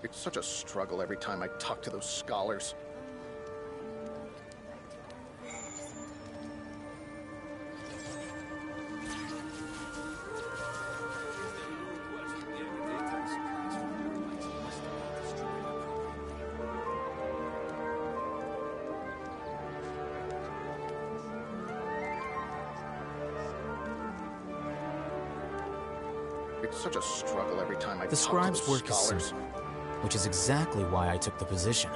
It's such a struggle every time I talk to those scholars. It's such a struggle every time I The talk to scribe's those work is scholars. simple, which is exactly why I took the position.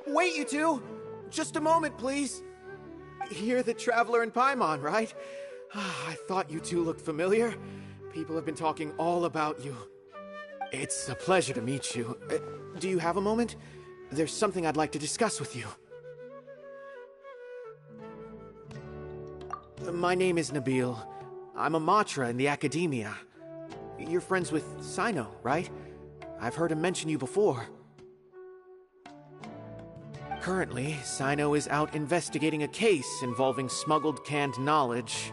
Wait, you two! Just a moment, please. You're the Traveler in Paimon, right? I thought you two looked familiar. People have been talking all about you. It's a pleasure to meet you. Do you have a moment? There's something I'd like to discuss with you. My name is Nabil. I'm a Matra in the Academia. You're friends with Cyno, right? I've heard him mention you before. Currently, Cyno is out investigating a case involving smuggled canned knowledge.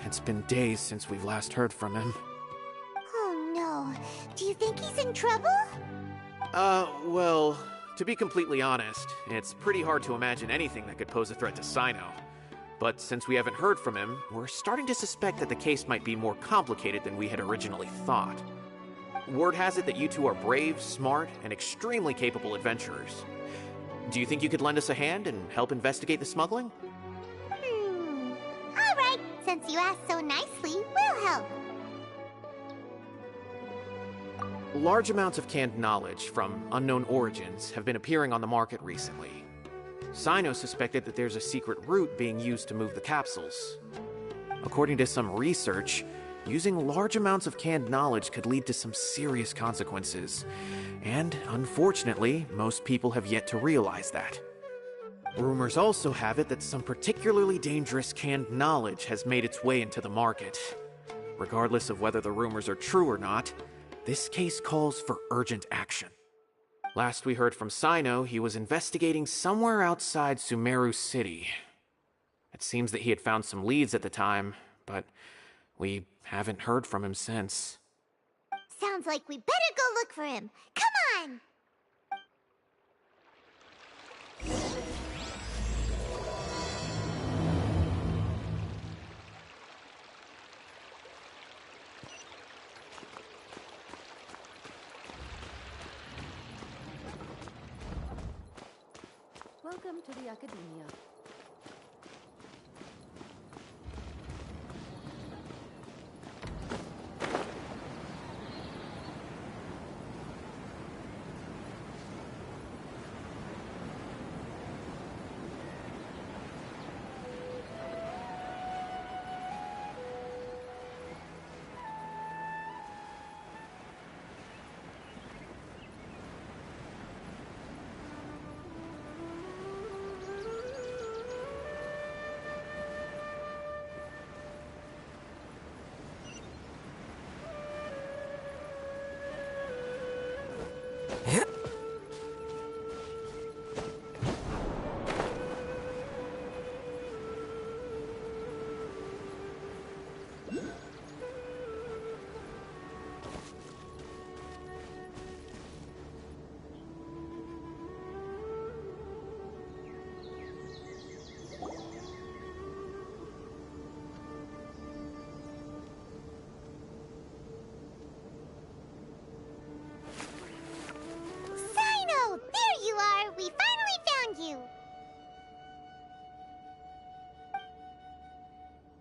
It's been days since we've last heard from him. Oh no. Do you think he's in trouble? Well, to be completely honest, it's pretty hard to imagine anything that could pose a threat to Cyno. But since we haven't heard from him, we're starting to suspect that the case might be more complicated than we had originally thought. Word has it that you two are brave, smart, and extremely capable adventurers. Do you think you could lend us a hand and help investigate the smuggling? Alright, since you asked so nicely, we'll help. Large amounts of canned knowledge from unknown origins have been appearing on the market recently. Cyno suspected that there's a secret route being used to move the capsules. According to some research, using large amounts of canned knowledge could lead to some serious consequences. And unfortunately, most people have yet to realize that. Rumors also have it that some particularly dangerous canned knowledge has made its way into the market. Regardless of whether the rumors are true or not, this case calls for urgent action. Last we heard from Cyno, he was investigating somewhere outside Sumeru City. It seems that he had found some leads at the time, but we haven't heard from him since. Sounds like we better go look for him. Come on! Welcome to the Academia.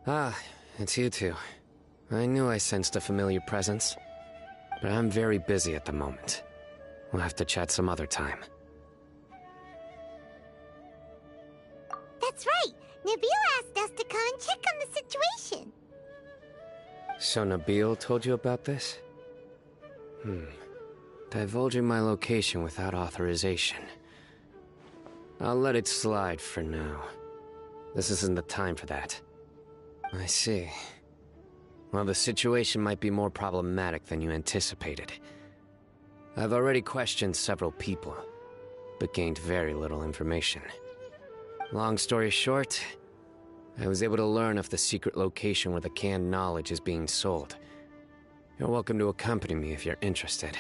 Ah, it's you two. I knew I sensed a familiar presence. But I'm very busy at the moment. We'll have to chat some other time. That's right. Nabil asked us to come and check on the situation. So Nabil told you about this? Divulging my location without authorization. I'll let it slide for now. This isn't the time for that. I see. Well, the situation might be more problematic than you anticipated. I've already questioned several people, but gained very little information. Long story short, I was able to learn of the secret location where the canned knowledge is being sold. You're welcome to accompany me if you're interested.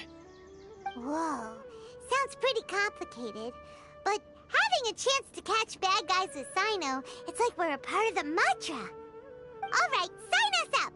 Whoa, sounds pretty complicated. But having a chance to catch bad guys with Cyno, it's like we're a part of the mantra. All right, sign us up!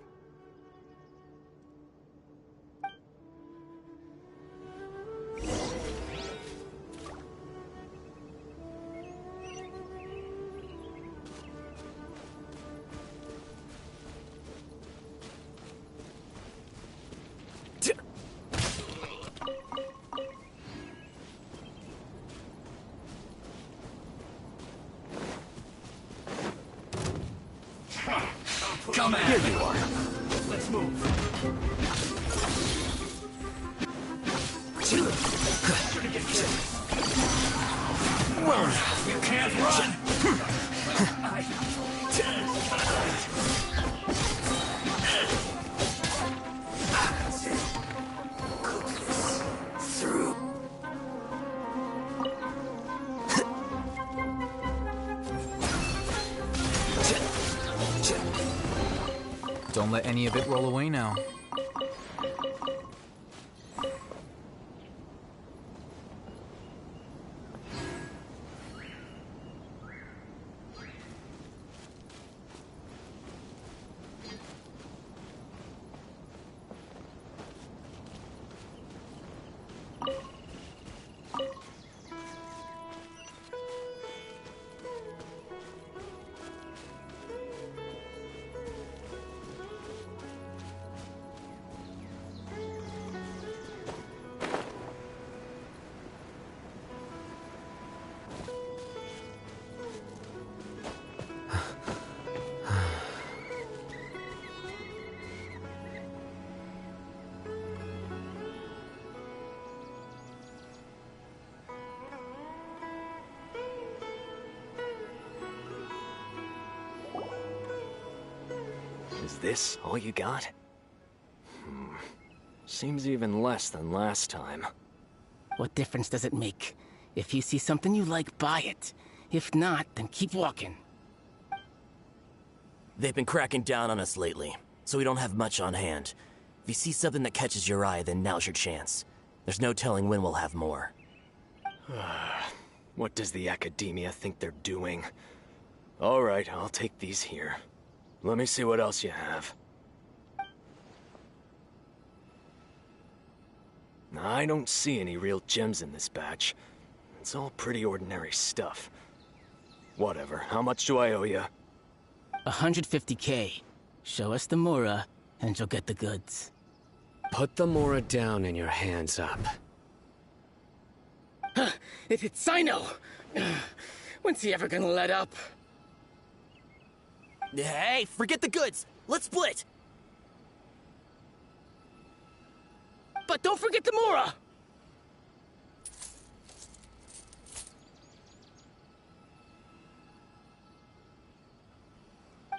Come on. Here you are. Let's move. Well, you can't run. Through. Don't let any of it roll away now. Is this all you got? Seems even less than last time. What difference does it make? If you see something you like, buy it. If not, then keep walking. They've been cracking down on us lately, so we don't have much on hand. If you see something that catches your eye, then now's your chance. There's no telling when we'll have more. What does the Academia think they're doing? Alright, I'll take these here. Let me see what else you have. I don't see any real gems in this batch. It's all pretty ordinary stuff. Whatever, how much do I owe you? 150K. Show us the Mora, and you'll get the goods. Put the Mora down and your hands up. It's Cyno! When's he ever gonna let up? Hey, forget the goods! Let's split! But don't forget the Mora!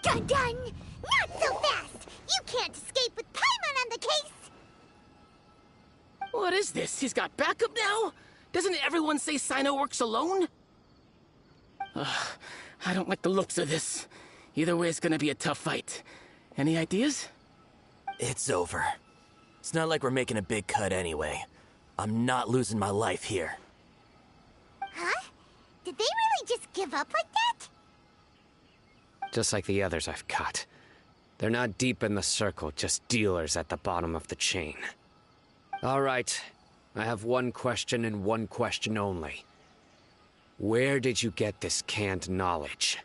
Dun-dun! Not so fast! You can't escape with Paimon on the case! What is this? He's got backup now? Doesn't everyone say Cyno works alone? I don't like the looks of this. Either way, it's gonna be a tough fight. Any ideas? It's over. It's not like we're making a big cut anyway. I'm not losing my life here. Huh? Did they really just give up like that? Just like the others I've cut. They're not deep in the circle, just dealers at the bottom of the chain. All right, I have one question and one question only. Where did you get this canned knowledge?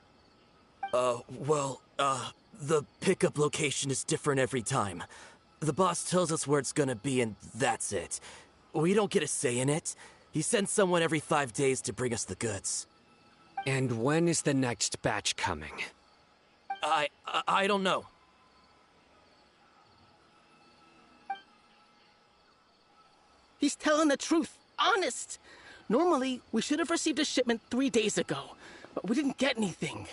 The pickup location is different every time. The boss tells us where it's gonna be, and that's it. We don't get a say in it. He sends someone every 5 days to bring us the goods. And when is the next batch coming? I don't know. He's telling the truth. Honest. Normally, we should have received a shipment 3 days ago, but we didn't get anything.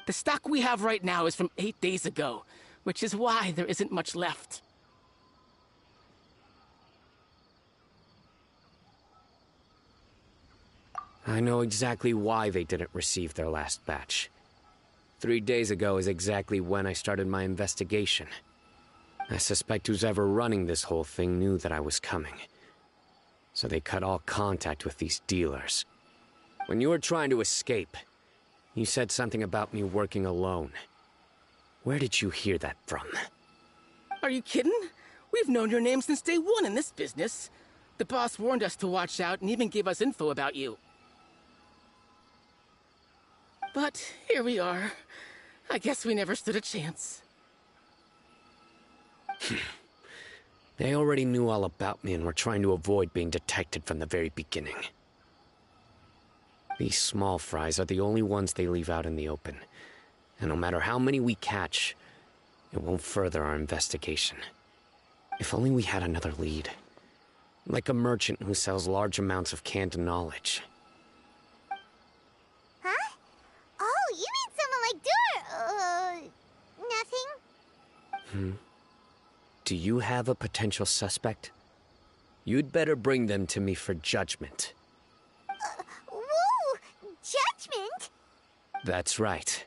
The stock we have right now is from 8 days ago, which is why there isn't much left. I know exactly why they didn't receive their last batch. 3 days ago is exactly when I started my investigation. I suspect who's ever running this whole thing knew that I was coming. So they cut all contact with these dealers. When you were trying to escape, you said something about me working alone. Where did you hear that from? Are you kidding? We've known your name since day one in this business. The boss warned us to watch out and even gave us info about you. But here we are. I guess we never stood a chance. They already knew all about me and were trying to avoid being detected from the very beginning. These small fries are the only ones they leave out in the open. And no matter how many we catch, it won't further our investigation. If only we had another lead. Like a merchant who sells large amounts of canned knowledge. Huh? Oh, you mean someone like nothing? Do you have a potential suspect? You'd better bring them to me for judgment. Whoa! Judgment? That's right.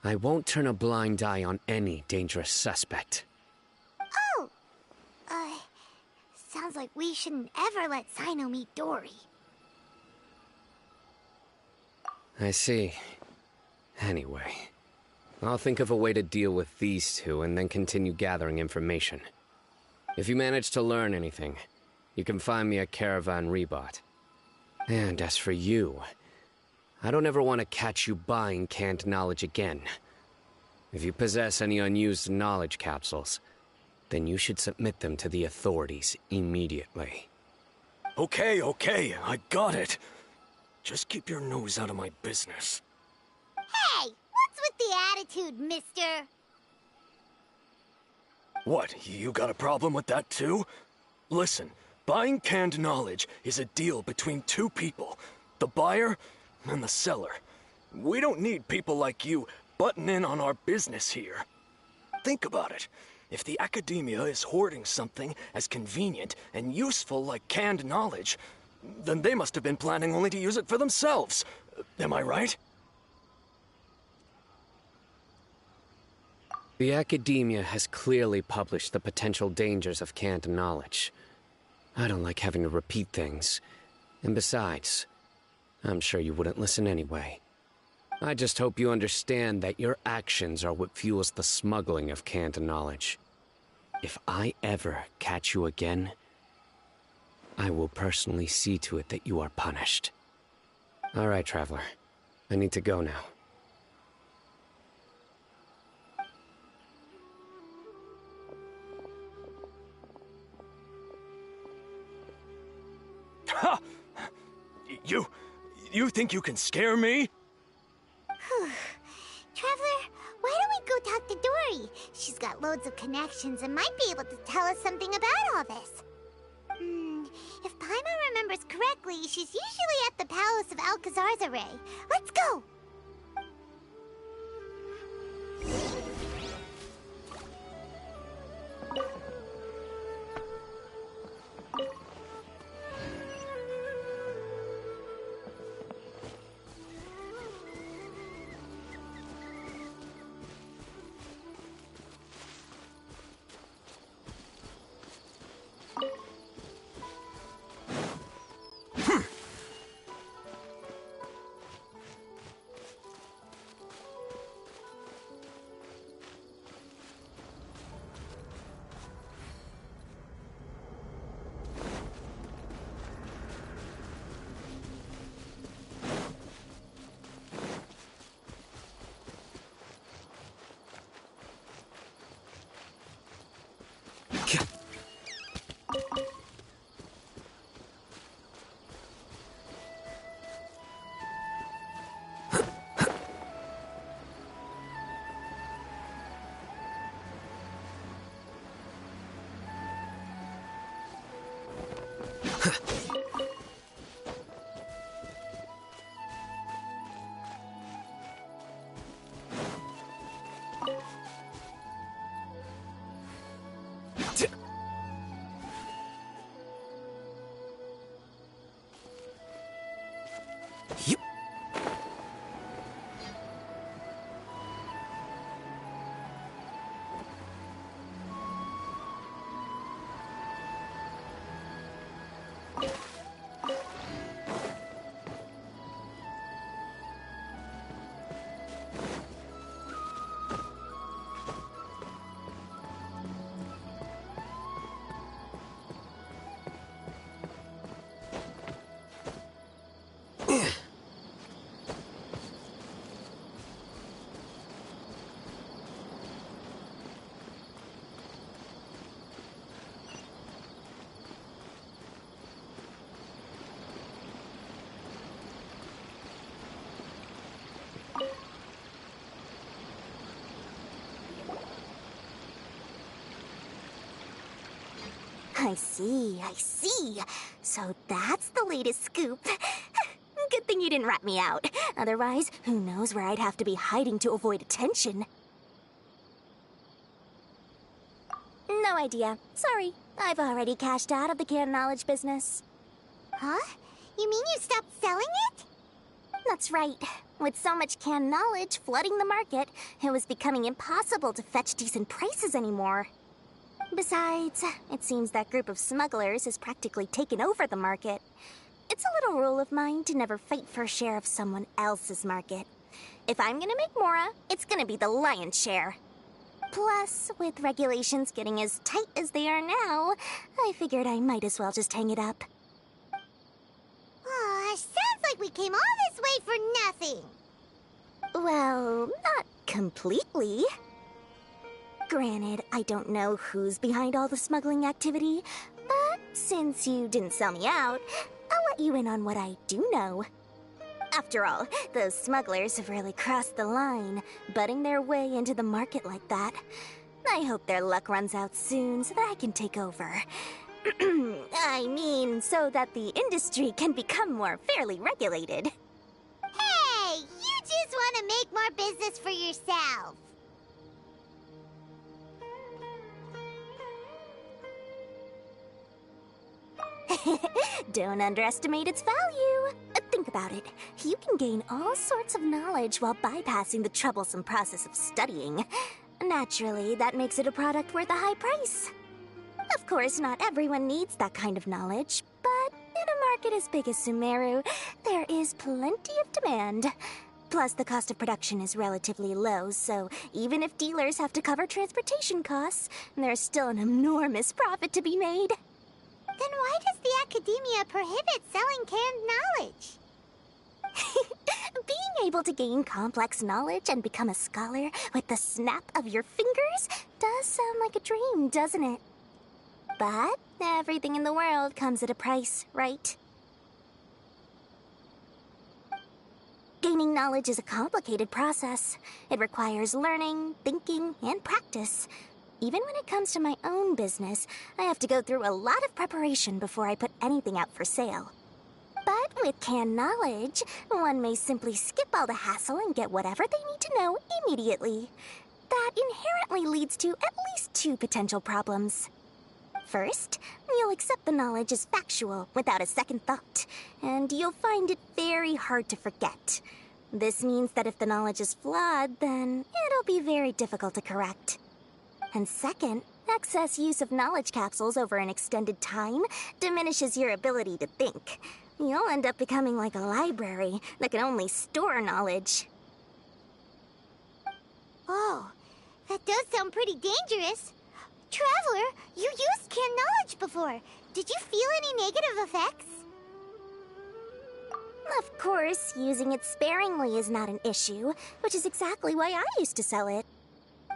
I won't turn a blind eye on any dangerous suspect. Oh! Sounds like we shouldn't ever let Cyno meet Dory. I see. Anyway, I'll think of a way to deal with these two and then continue gathering information. If you manage to learn anything, you can find me at Caravan Rebot. And as for you, I don't ever want to catch you buying canned knowledge again. If you possess any unused knowledge capsules, then you should submit them to the authorities immediately. Okay, I got it. Just keep your nose out of my business. Hey! What's with the attitude, mister? What, you got a problem with that too? Listen, buying canned knowledge is a deal between two people, the buyer and the seller. We don't need people like you butting in on our business here. Think about it. If the academia is hoarding something as convenient and useful like canned knowledge, then they must have been planning only to use it for themselves. Am I right? The academia has clearly published the potential dangers of canned knowledge. I don't like having to repeat things. And besides, I'm sure you wouldn't listen anyway. I just hope you understand that your actions are what fuels the smuggling of canned knowledge. If I ever catch you again, I will personally see to it that you are punished. All right, Traveler. I need to go now. Ha! You think you can scare me? Traveler, why don't we go talk to Dory? She's got loads of connections and might be able to tell us something about all this. If Paimon remembers correctly, she's usually at the palace of Alcazar's. Let's go! I see. So that's the latest scoop. Good thing you didn't rat me out. Otherwise, who knows where I'd have to be hiding to avoid attention. No idea. Sorry. I've already cashed out of the canned knowledge business. Huh? You mean you stopped selling it? That's right. With so much canned knowledge flooding the market, it was becoming impossible to fetch decent prices anymore. Besides, it seems that group of smugglers has practically taken over the market. It's a little rule of mine to never fight for a share of someone else's market. If I'm gonna make Mora, it's gonna be the lion's share. Plus, with regulations getting as tight as they are now, I figured I might as well just hang it up. Sounds like we came all this way for nothing. Well, not completely. Granted, I don't know who's behind all the smuggling activity, but since you didn't sell me out, I'll let you in on what I do know. After all, those smugglers have really crossed the line, butting their way into the market like that. I hope their luck runs out soon so that I can take over. I mean, so that the industry can become more fairly regulated. Hey, you just want to make more business for yourself. Don't underestimate its value. Think about it. You can gain all sorts of knowledge while bypassing the troublesome process of studying. Naturally, that makes it a product worth a high price. Of course, not everyone needs that kind of knowledge, but in a market as big as Sumeru, there is plenty of demand. Plus, the cost of production is relatively low, so even if dealers have to cover transportation costs, there's still an enormous profit to be made. Then why does the Academia prohibit selling canned knowledge? Being able to gain complex knowledge and become a scholar with the snap of your fingers does sound like a dream, doesn't it? But everything in the world comes at a price, right? Gaining knowledge is a complicated process. It requires learning, thinking, and practice. Even when it comes to my own business, I have to go through a lot of preparation before I put anything out for sale. But with canned knowledge, one may simply skip all the hassle and get whatever they need to know immediately. That inherently leads to at least two potential problems. First, you'll accept the knowledge as factual without a second thought, and you'll find it very hard to forget. This means that if the knowledge is flawed, then it'll be very difficult to correct. And second, excess use of knowledge capsules over an extended time diminishes your ability to think. You'll end up becoming like a library that can only store knowledge. Oh, that does sound pretty dangerous. Traveler, you used canned knowledge before. Did you feel any negative effects? Of course, using it sparingly is not an issue, which is exactly why I used to sell it.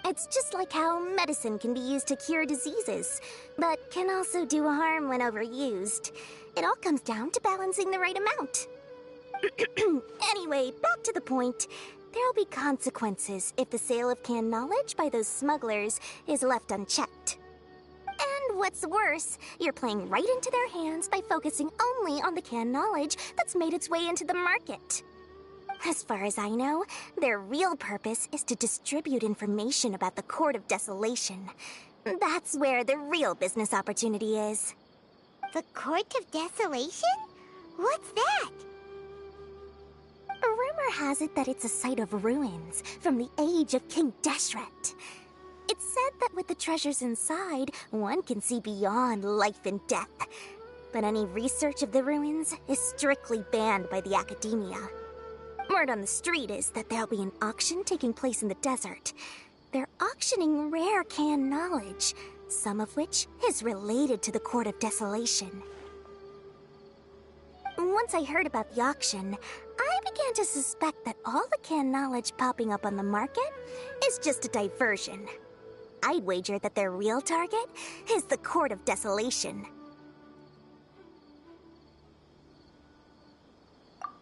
It's just like how medicine can be used to cure diseases, but can also do harm when overused. It all comes down to balancing the right amount. Anyway, back to the point. There'll be consequences if the sale of canned knowledge by those smugglers is left unchecked. And What's worse, you're playing right into their hands by focusing only on the canned knowledge that's made its way into the market. As far as I know, their real purpose is to distribute information about the Court of Desolation. That's where the real business opportunity is. The Court of Desolation? What's that? Rumor has it that it's a site of ruins from the age of King Deshret. It's said that with the treasures inside, one can see beyond life and death. But any research of the ruins is strictly banned by the academia. Word on the street is that there'll be an auction taking place in the desert. They're auctioning rare canned knowledge, some of which is related to the Court of Desolation. Once I heard about the auction, I began to suspect that all the canned knowledge popping up on the market is just a diversion. I'd wager that their real target is the Court of Desolation.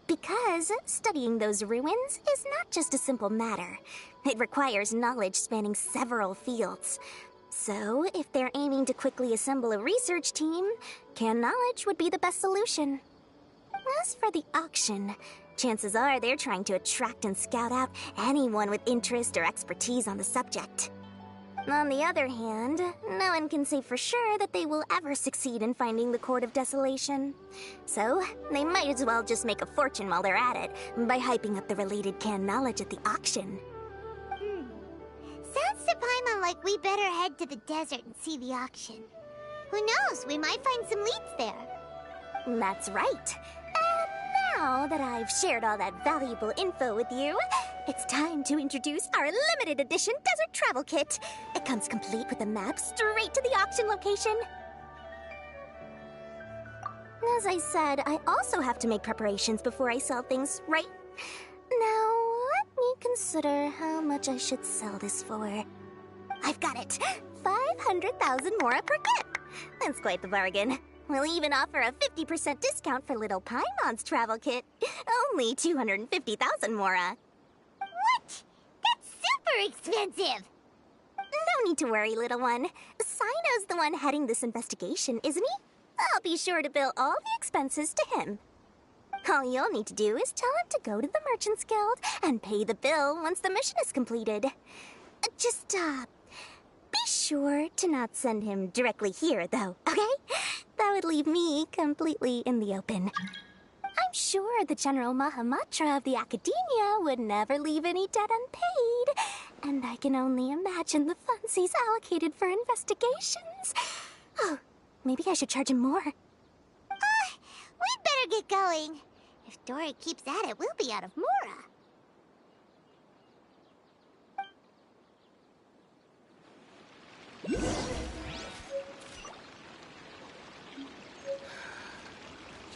Because studying those ruins is not just a simple matter. It requires knowledge spanning several fields. So, if they're aiming to quickly assemble a research team, canned knowledge would be the best solution. As for the auction, chances are they're trying to attract and scout out anyone with interest or expertise on the subject. On the other hand, no one can say for sure that they will ever succeed in finding the Court of Desolation. So, they might as well just make a fortune while they're at it by hyping up the related canned knowledge at the auction. Sounds to Paimon like we better head to the desert and see the auction. Who knows, we might find some leads there. That's right. And now that I've shared all that valuable info with you, it's time to introduce our limited edition desert travel kit. It comes complete with a map straight to the auction location. As I said, I also have to make preparations before I sell things, right? Now, let me consider how much I should sell this for. I've got it! 500,000 mora per kit! That's quite the bargain. We'll even offer a 50% discount for little Paimon's travel kit. Only 250,000 mora. What? That's super expensive! No need to worry, little one. Cyno's the one heading this investigation, isn't he? I'll be sure to bill all the expenses to him. All you'll need to do is tell him to go to the Merchants Guild and pay the bill once the mission is completed. Just, be sure to not send him directly here, though, okay? That would leave me completely in the open. I'm sure the General Mahamatra of the Academia would never leave any debt unpaid, and I can only imagine the funds he's allocated for investigations. Oh, maybe I should charge him more. We'd better get going. If Dora keeps at it, we'll be out of mora.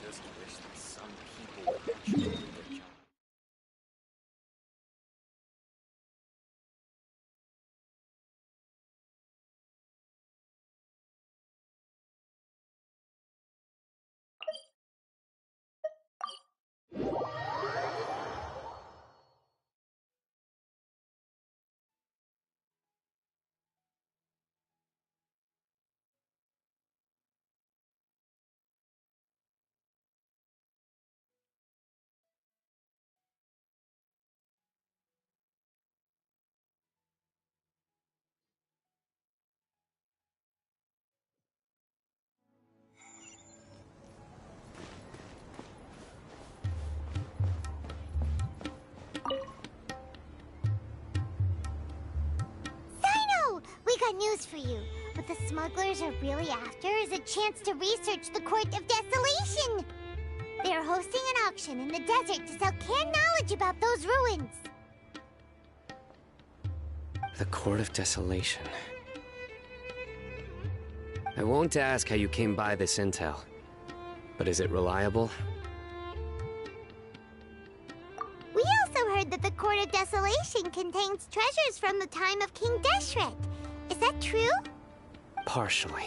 Just wish that some people would actually do their job. Cyno! We got news for you. What the smugglers are really after is a chance to research the Court of Desolation. They are hosting an auction in the desert to sell canned knowledge about those ruins. The Court of Desolation. I won't ask how you came by this intel, but is it reliable? We also heard that the Court of Desolation contains treasures from the time of King Deshret. Is that true? Partially.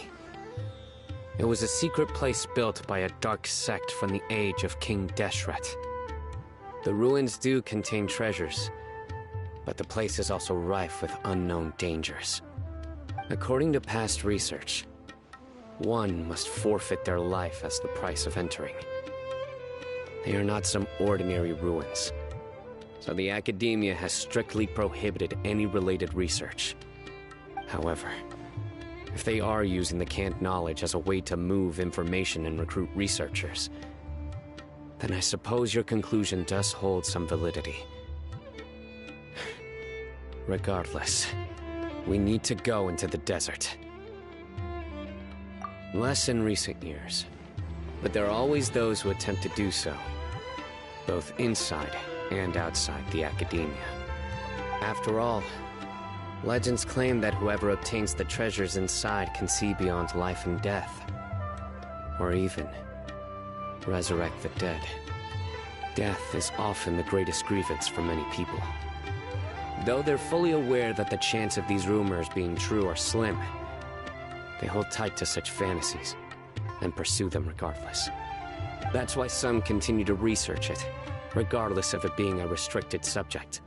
It was a secret place built by a dark sect from the age of King Deshret. The ruins do contain treasures, but the place is also rife with unknown dangers. According to past research, one must forfeit their life as the price of entering. They are not some ordinary ruins, so the Academia has strictly prohibited any related research. However, if they are using the canned knowledge as a way to move information and recruit researchers, then I suppose your conclusion does hold some validity. Regardless, we need to go into the desert. Less in recent years, but there are always those who attempt to do so, both inside and outside the Academia. After all, legends claim that whoever obtains the treasures inside can see beyond life and death, or even resurrect the dead. Death is often the greatest grievance for many people. Though they're fully aware that the chance of these rumors being true are slim, they hold tight to such fantasies and pursue them regardless. That's why some continue to research it, regardless of it being a restricted subject.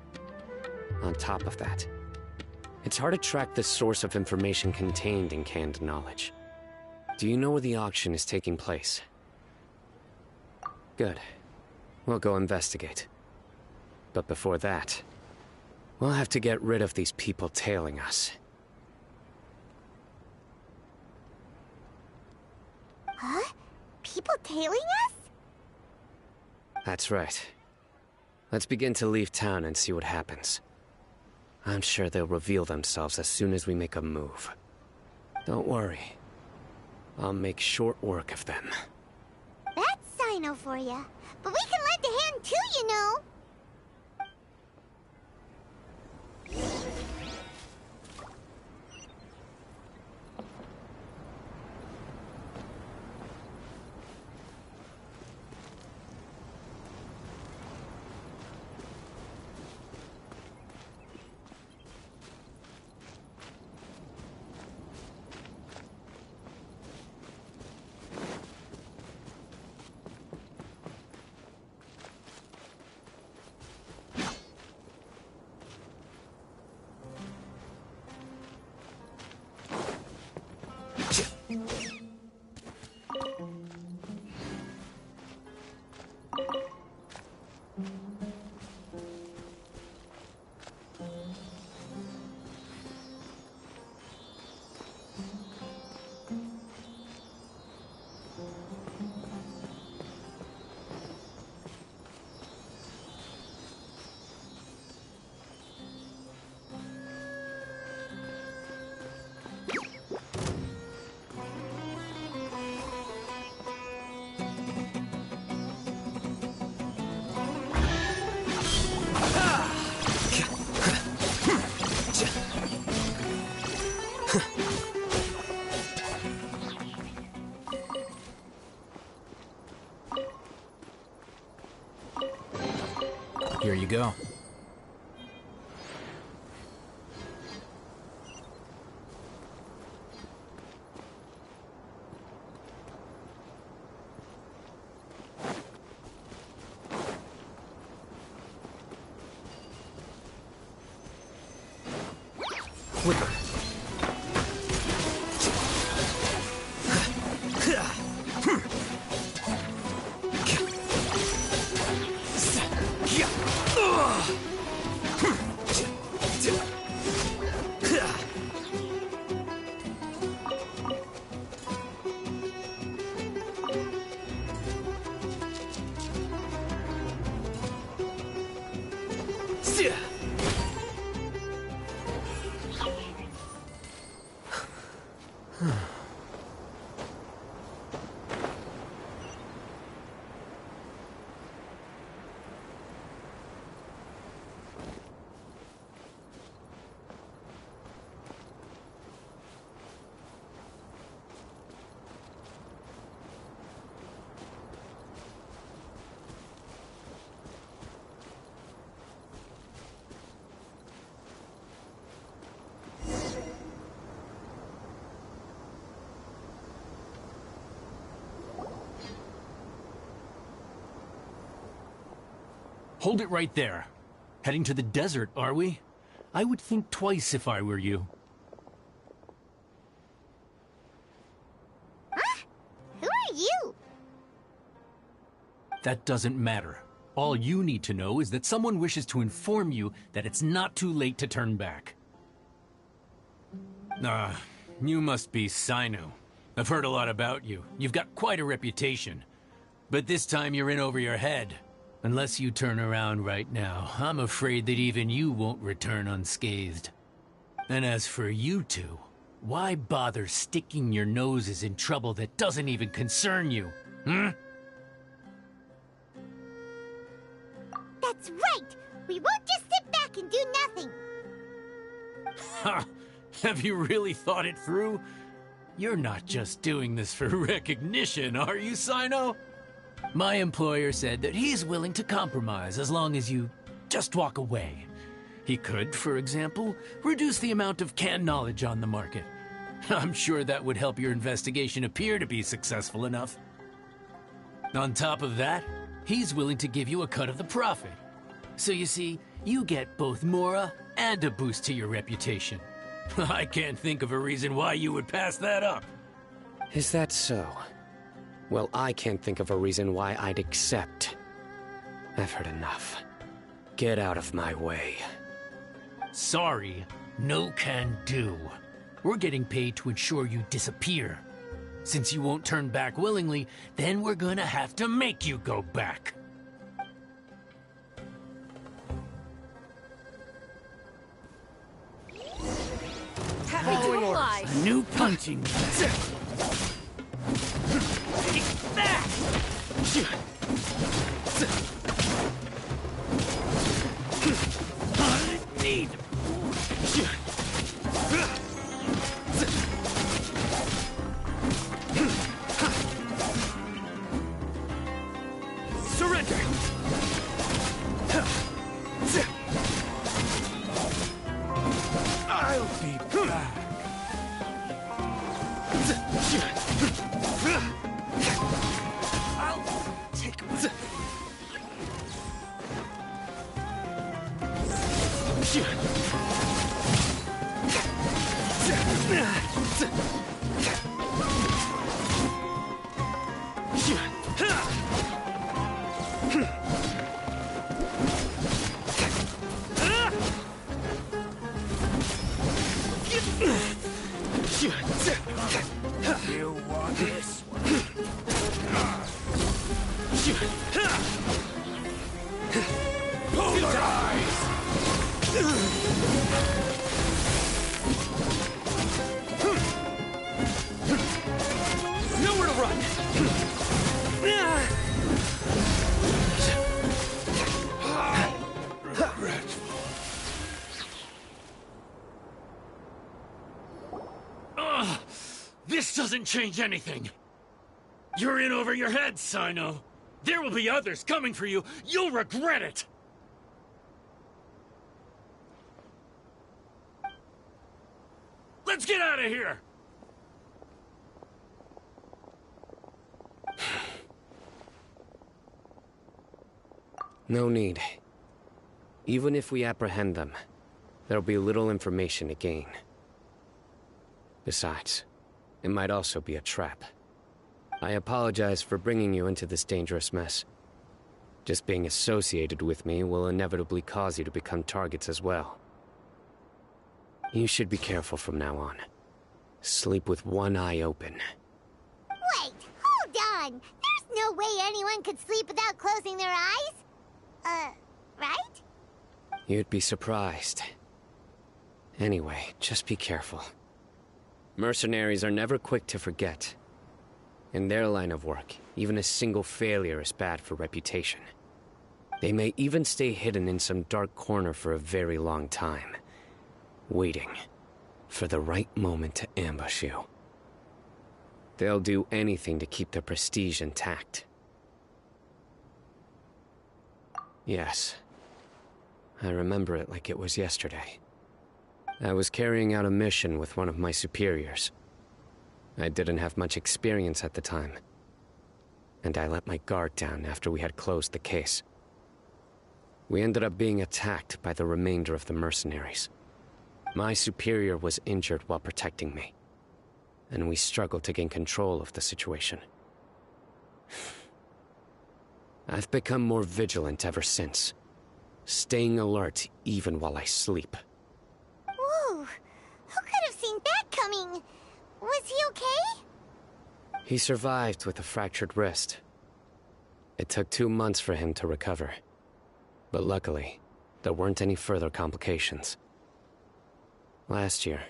On top of that, it's hard to track the source of information contained in canned knowledge. Do you know where the auction is taking place? Good. We'll go investigate. But before that, we'll have to get rid of these people tailing us. Huh? People tailing us? That's right. Let's begin to leave town and see what happens. I'm sure they'll reveal themselves as soon as we make a move. Don't worry. I'll make short work of them. That's Cyno for ya. But we can lend a hand too, you know. Here you go. Flipper. Hold it right there. Heading to the desert, are we? I would think twice if I were you. That doesn't matter. All you need to know is that someone wishes to inform you that it's not too late to turn back. You must be Cyno. I've heard a lot about you. You've got quite a reputation. But this time you're in over your head. Unless you turn around right now, I'm afraid that even you won't return unscathed. And as for you two, why bother sticking your noses in trouble that doesn't even concern you? That's right! We won't just sit back and do nothing! Ha! Have you really thought it through? You're not just doing this for recognition, are you, Cyno? My employer said that he's willing to compromise as long as you just walk away. He could, for example, reduce the amount of canned knowledge on the market. I'm sure that would help your investigation appear to be successful enough. On top of that, he's willing to give you a cut of the profit. So you see, you get both Mora and a boost to your reputation. I can't think of a reason why you would pass that up. Is that so? Well, I can't think of a reason why I'd accept. I've heard enough. Get out of my way. Sorry, no can do. We're getting paid to ensure you disappear. Since you won't turn back willingly, then we're gonna have to make you go back. Happy to oblige. A new punching bag. Take that! I need surrender! I'll be back. I'll take my... You want this one? Polarize! Nowhere to run! How regretful. This doesn't change anything. You're in over your head, Cyno. There will be others coming for you. You'll regret it. Let's get out of here. No need. Even if we apprehend them, there'll be little information to gain. Besides, it might also be a trap. I apologize for bringing you into this dangerous mess. Just being associated with me will inevitably cause you to become targets as well. You should be careful from now on. Sleep with one eye open. Wait, hold on! There's no way anyone could sleep without closing their eyes? Right? You'd be surprised. Anyway, just be careful. Mercenaries are never quick to forget. In their line of work, even a single failure is bad for reputation. They may even stay hidden in some dark corner for a very long time, waiting for the right moment to ambush you. They'll do anything to keep their prestige intact. Yes, I remember it like it was yesterday. I was carrying out a mission with one of my superiors. I didn't have much experience at the time, and I let my guard down after we had closed the case. We ended up being attacked by the remainder of the mercenaries. My superior was injured while protecting me, and we struggled to gain control of the situation. I've become more vigilant ever since, staying alert even while I sleep. Whoa! Who could have seen that coming? Was he okay? He survived with a fractured wrist. It took 2 months for him to recover. But luckily, there weren't any further complications. Last year,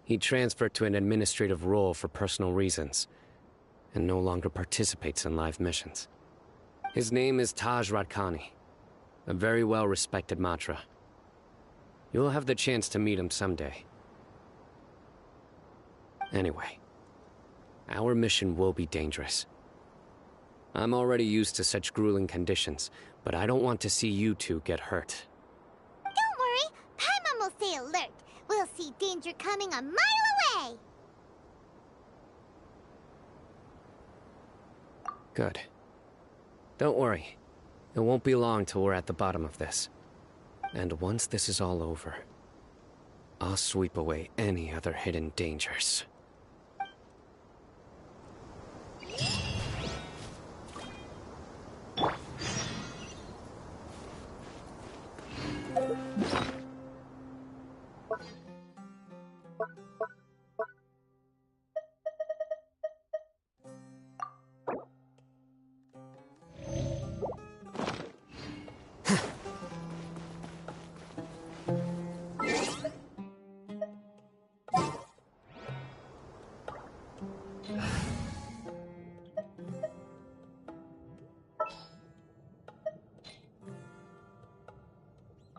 he transferred to an administrative role for personal reasons, and no longer participates in live missions. His name is Taj Radkani, a very well-respected Matra. You'll have the chance to meet him someday. Anyway, our mission will be dangerous. I'm already used to such grueling conditions, but I don't want to see you two get hurt. Don't worry, Paimon will stay alert. We'll see danger coming a mile away. Good. Don't worry. It won't be long till we're at the bottom of this. And once this is all over, I'll sweep away any other hidden dangers.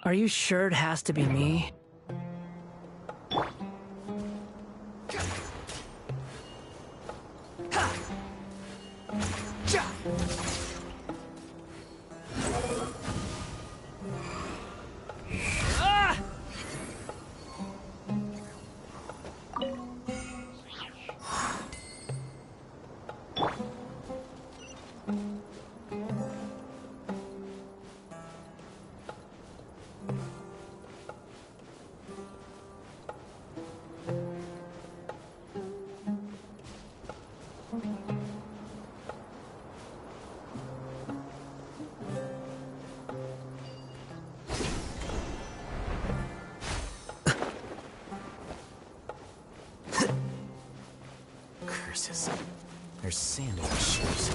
Are you sure it has to be me? Curses. There's sand in my shoes.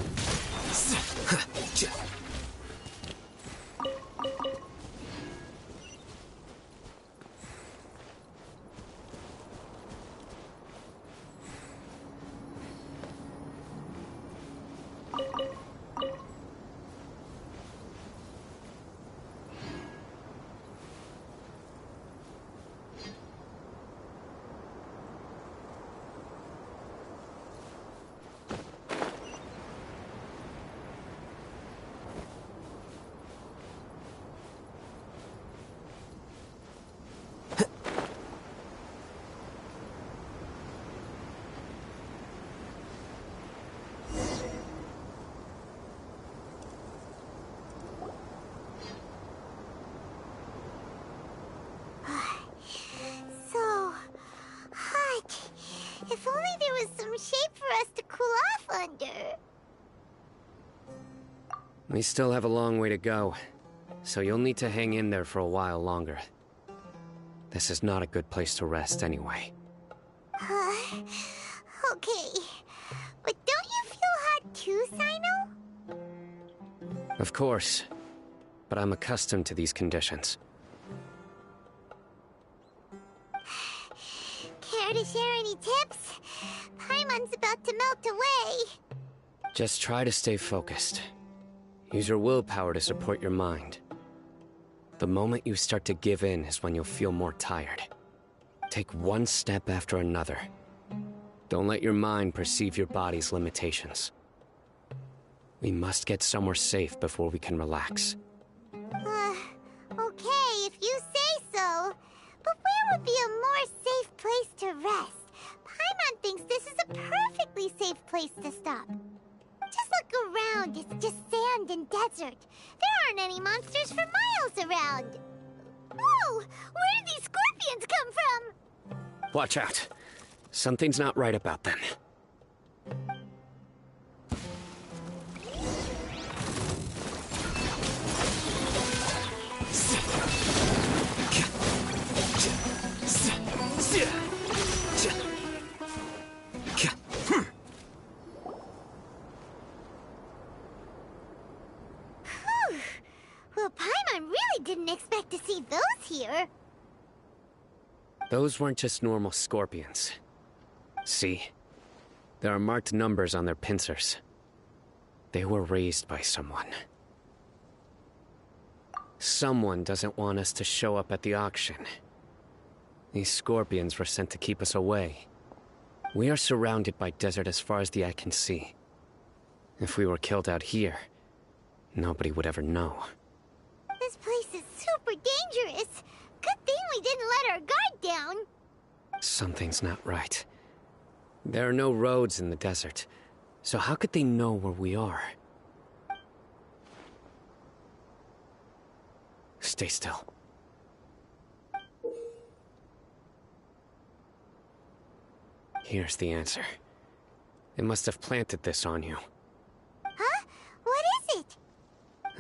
So hot. If only there was some shape for us to cool off under. We still have a long way to go, so you'll need to hang in there for a while longer. This is not a good place to rest anyway. Okay. But don't you feel hot too, Cyno? Of course, but I'm accustomed to these conditions. Care to share any tips? Paimon's about to melt away. Just try to stay focused. Use your willpower to support your mind. The moment you start to give in is when you'll feel more tired. Take one step after another. Don't let your mind perceive your body's limitations. We must get somewhere safe before we can relax. Okay, if you say so. But where would be a more safe place to rest? Paimon thinks this is a perfectly safe place to stop. Just look around, it's just sand and desert. There aren't any monsters for miles around. Whoa! Where did these scorpions come from? Watch out. Something's not right about them. Those weren't just normal scorpions. See? There are marked numbers on their pincers. They were raised by someone. Someone doesn't want us to show up at the auction. These scorpions were sent to keep us away. We are surrounded by desert as far as the eye can see. If we were killed out here, nobody would ever know. This place is super dangerous. Good thing we didn't let our guard down. Something's not right. There are no roads in the desert, so how could they know where we are? Stay still. Here's the answer. They must have planted this on you. Huh? What is it?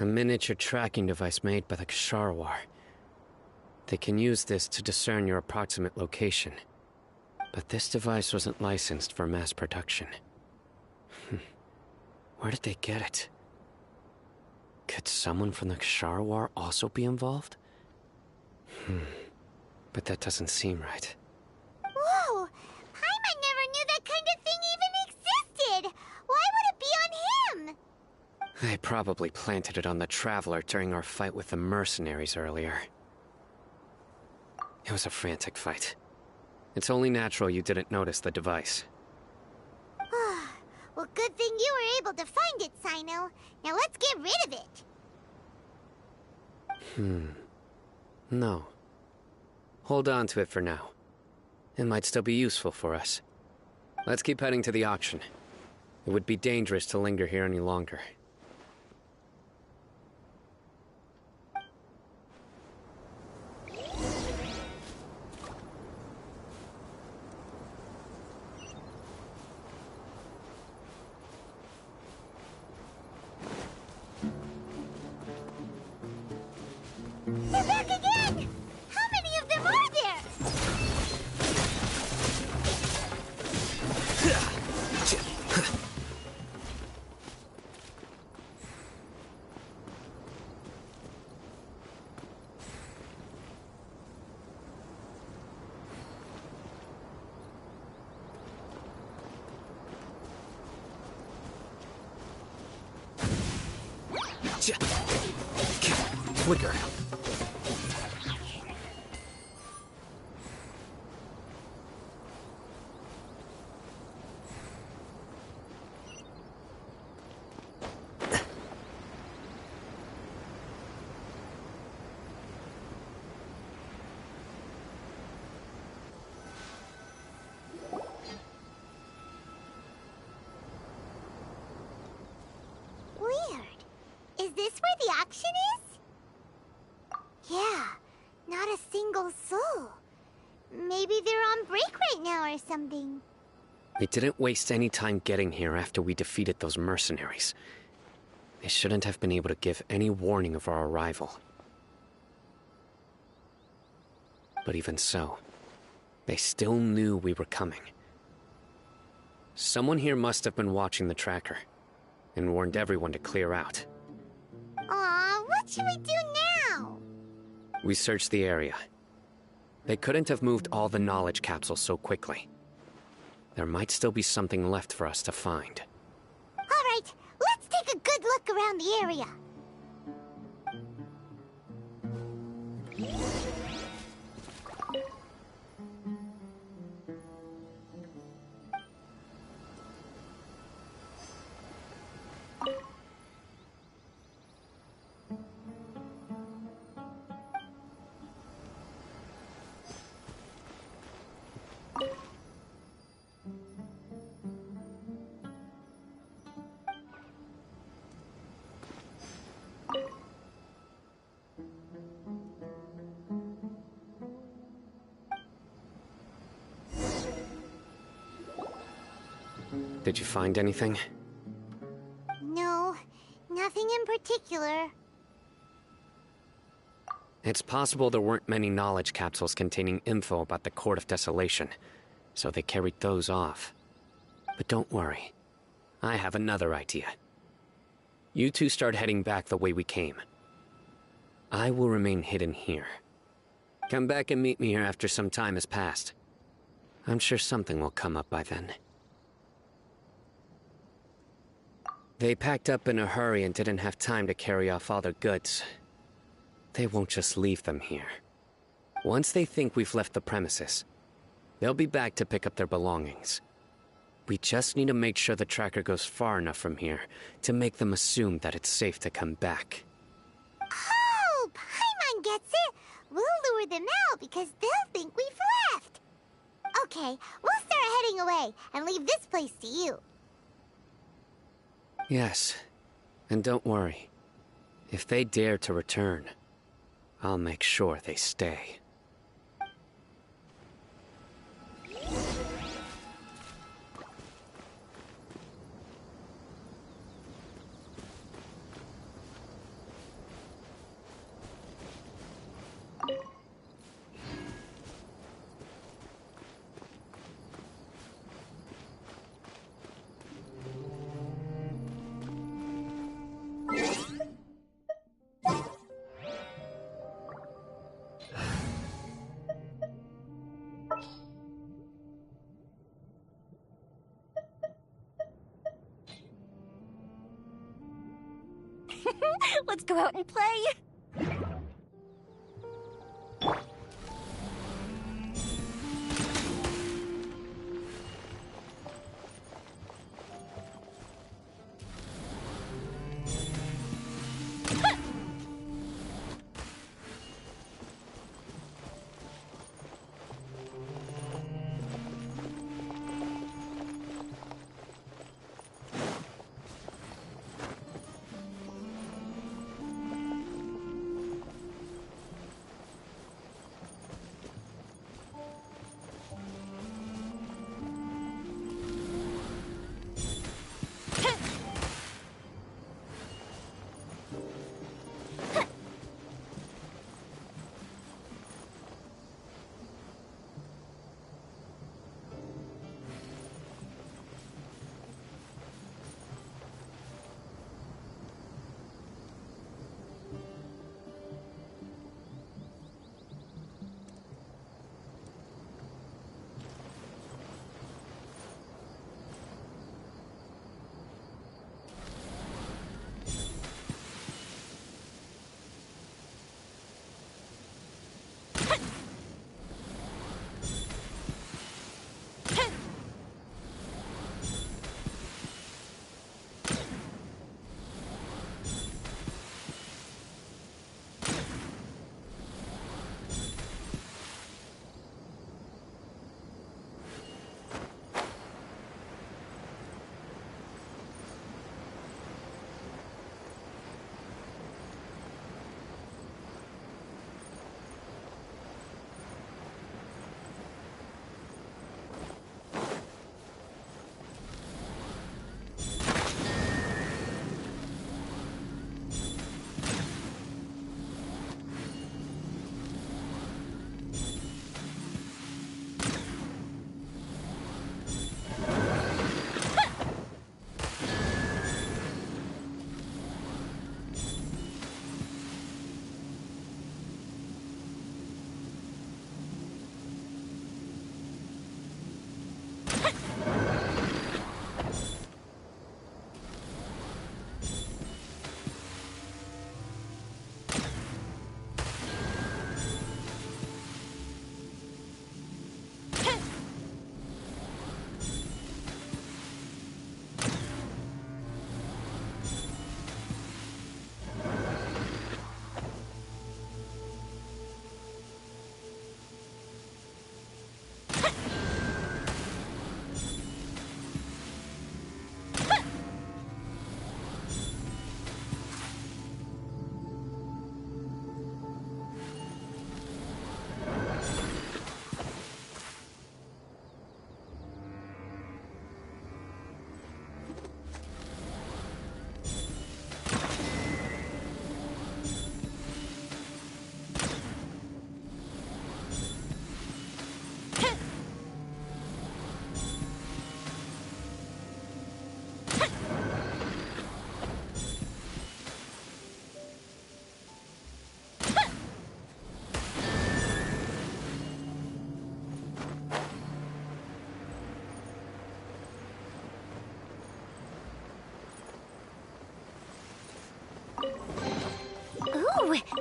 A miniature tracking device made by the Ksharawar. They can use this to discern your approximate location. But this device wasn't licensed for mass production. Where did they get it? Could someone from the Ksharawar also be involved? But that doesn't seem right. Whoa! Paimon never knew that kind of thing even existed! Why would it be on him? They probably planted it on the Traveler during our fight with the mercenaries earlier. It was a frantic fight. It's only natural you didn't notice the device. Well, good thing you were able to find it, Cyno. Now let's get rid of it. No. Hold on to it for now. It might still be useful for us. Let's keep heading to the auction. It would be dangerous to linger here any longer. They're back again! How many of them are there? Flicker. Weird. Is this where the auction is? Yeah, not a single soul. Maybe they're on break right now or something. We didn't waste any time getting here after we defeated those mercenaries. They shouldn't have been able to give any warning of our arrival. But even so, they still knew we were coming. Someone here must have been watching the tracker, and warned everyone to clear out. Aw, what should we do now? We searched the area. They couldn't have moved all the knowledge capsules so quickly. There might still be something left for us to find. Alright, let's take a good look around the area. Did you find anything? No, nothing in particular. It's possible there weren't many knowledge capsules containing info about the Court of Desolation, so they carried those off. But don't worry. I have another idea. You two start heading back the way we came. I will remain hidden here. Come back and meet me here after some time has passed. I'm sure something will come up by then. They packed up in a hurry and didn't have time to carry off all their goods. They won't just leave them here. Once they think we've left the premises, they'll be back to pick up their belongings. We just need to make sure the tracker goes far enough from here to make them assume that it's safe to come back. Oh, Paimon gets it! We'll lure them out because they'll think we've left. Okay, we'll start heading away and leave this place to you. Yes, and don't worry. If they dare to return, I'll make sure they stay. Let's go out and play.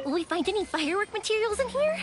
Will we find any firework materials in here?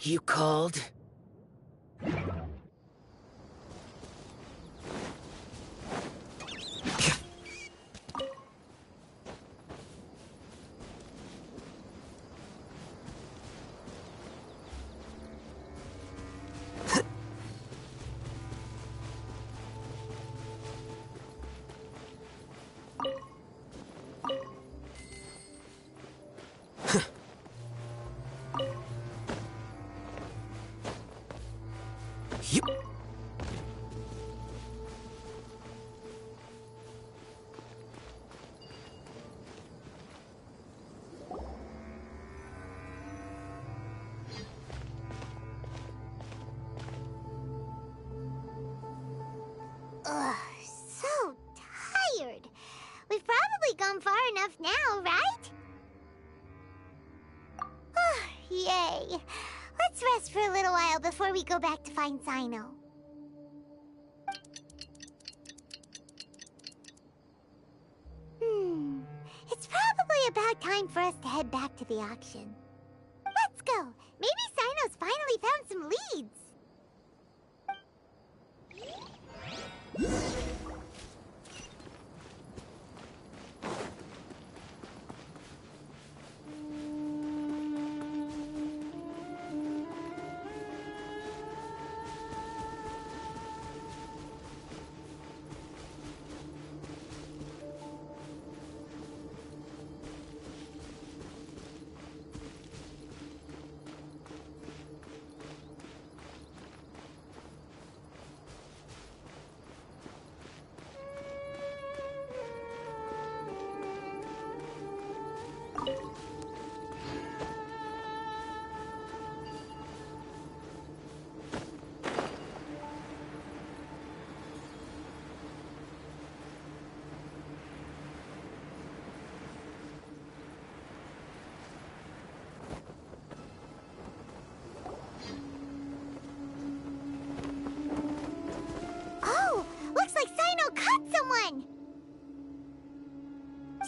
You called? Ugh, so tired. We've probably gone far enough now, right? Yay. Let's rest for a little while before we go back to find Cyno. It's probably about time for us to head back to the auction. Let's go. Maybe Cyno's finally found some leads.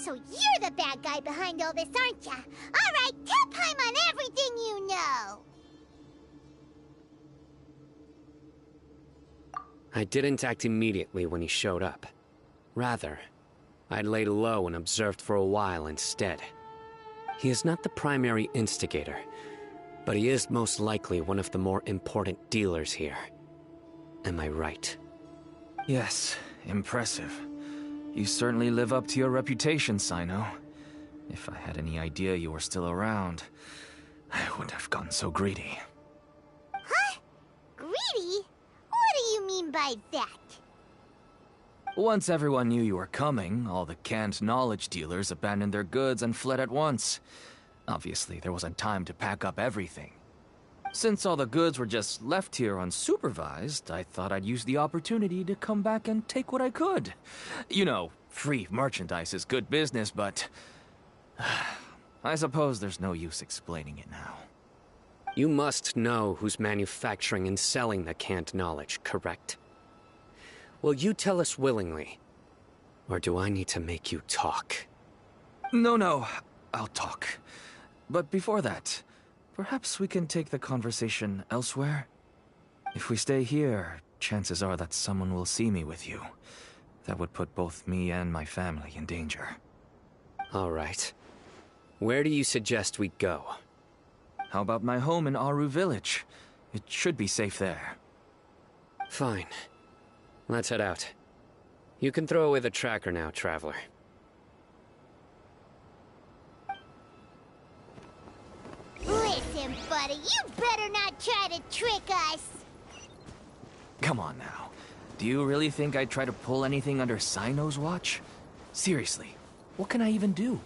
So you're the bad guy behind all this, aren't ya? Alright, tell Paimon everything you know! I didn't act immediately when he showed up. Rather, I laid low and observed for a while instead. He is not the primary instigator, but he is most likely one of the more important dealers here. Am I right? Yes, impressive. You certainly live up to your reputation, Cyno. If I had any idea you were still around, I wouldn't have gotten so greedy. Huh? Greedy? What do you mean by that? Once everyone knew you were coming, all the canned knowledge dealers abandoned their goods and fled at once. Obviously, there wasn't time to pack up everything. Since all the goods were just left here unsupervised, I thought I'd use the opportunity to come back and take what I could. You know, free merchandise is good business, but I suppose there's no use explaining it now. You must know who's manufacturing and selling the canned knowledge, correct? Will you tell us willingly? Or do I need to make you talk? No, I'll talk. But before that, perhaps we can take the conversation elsewhere? If we stay here, chances are that someone will see me with you. That would put both me and my family in danger. All right. Where do you suggest we go? How about my home in Aru Village? It should be safe there. Fine. Let's head out. You can throw away the tracker now, Traveler. Listen, buddy, you better not try to trick us! Come on now. Do you really think I'd try to pull anything under Cyno's watch? Seriously, what can I even do?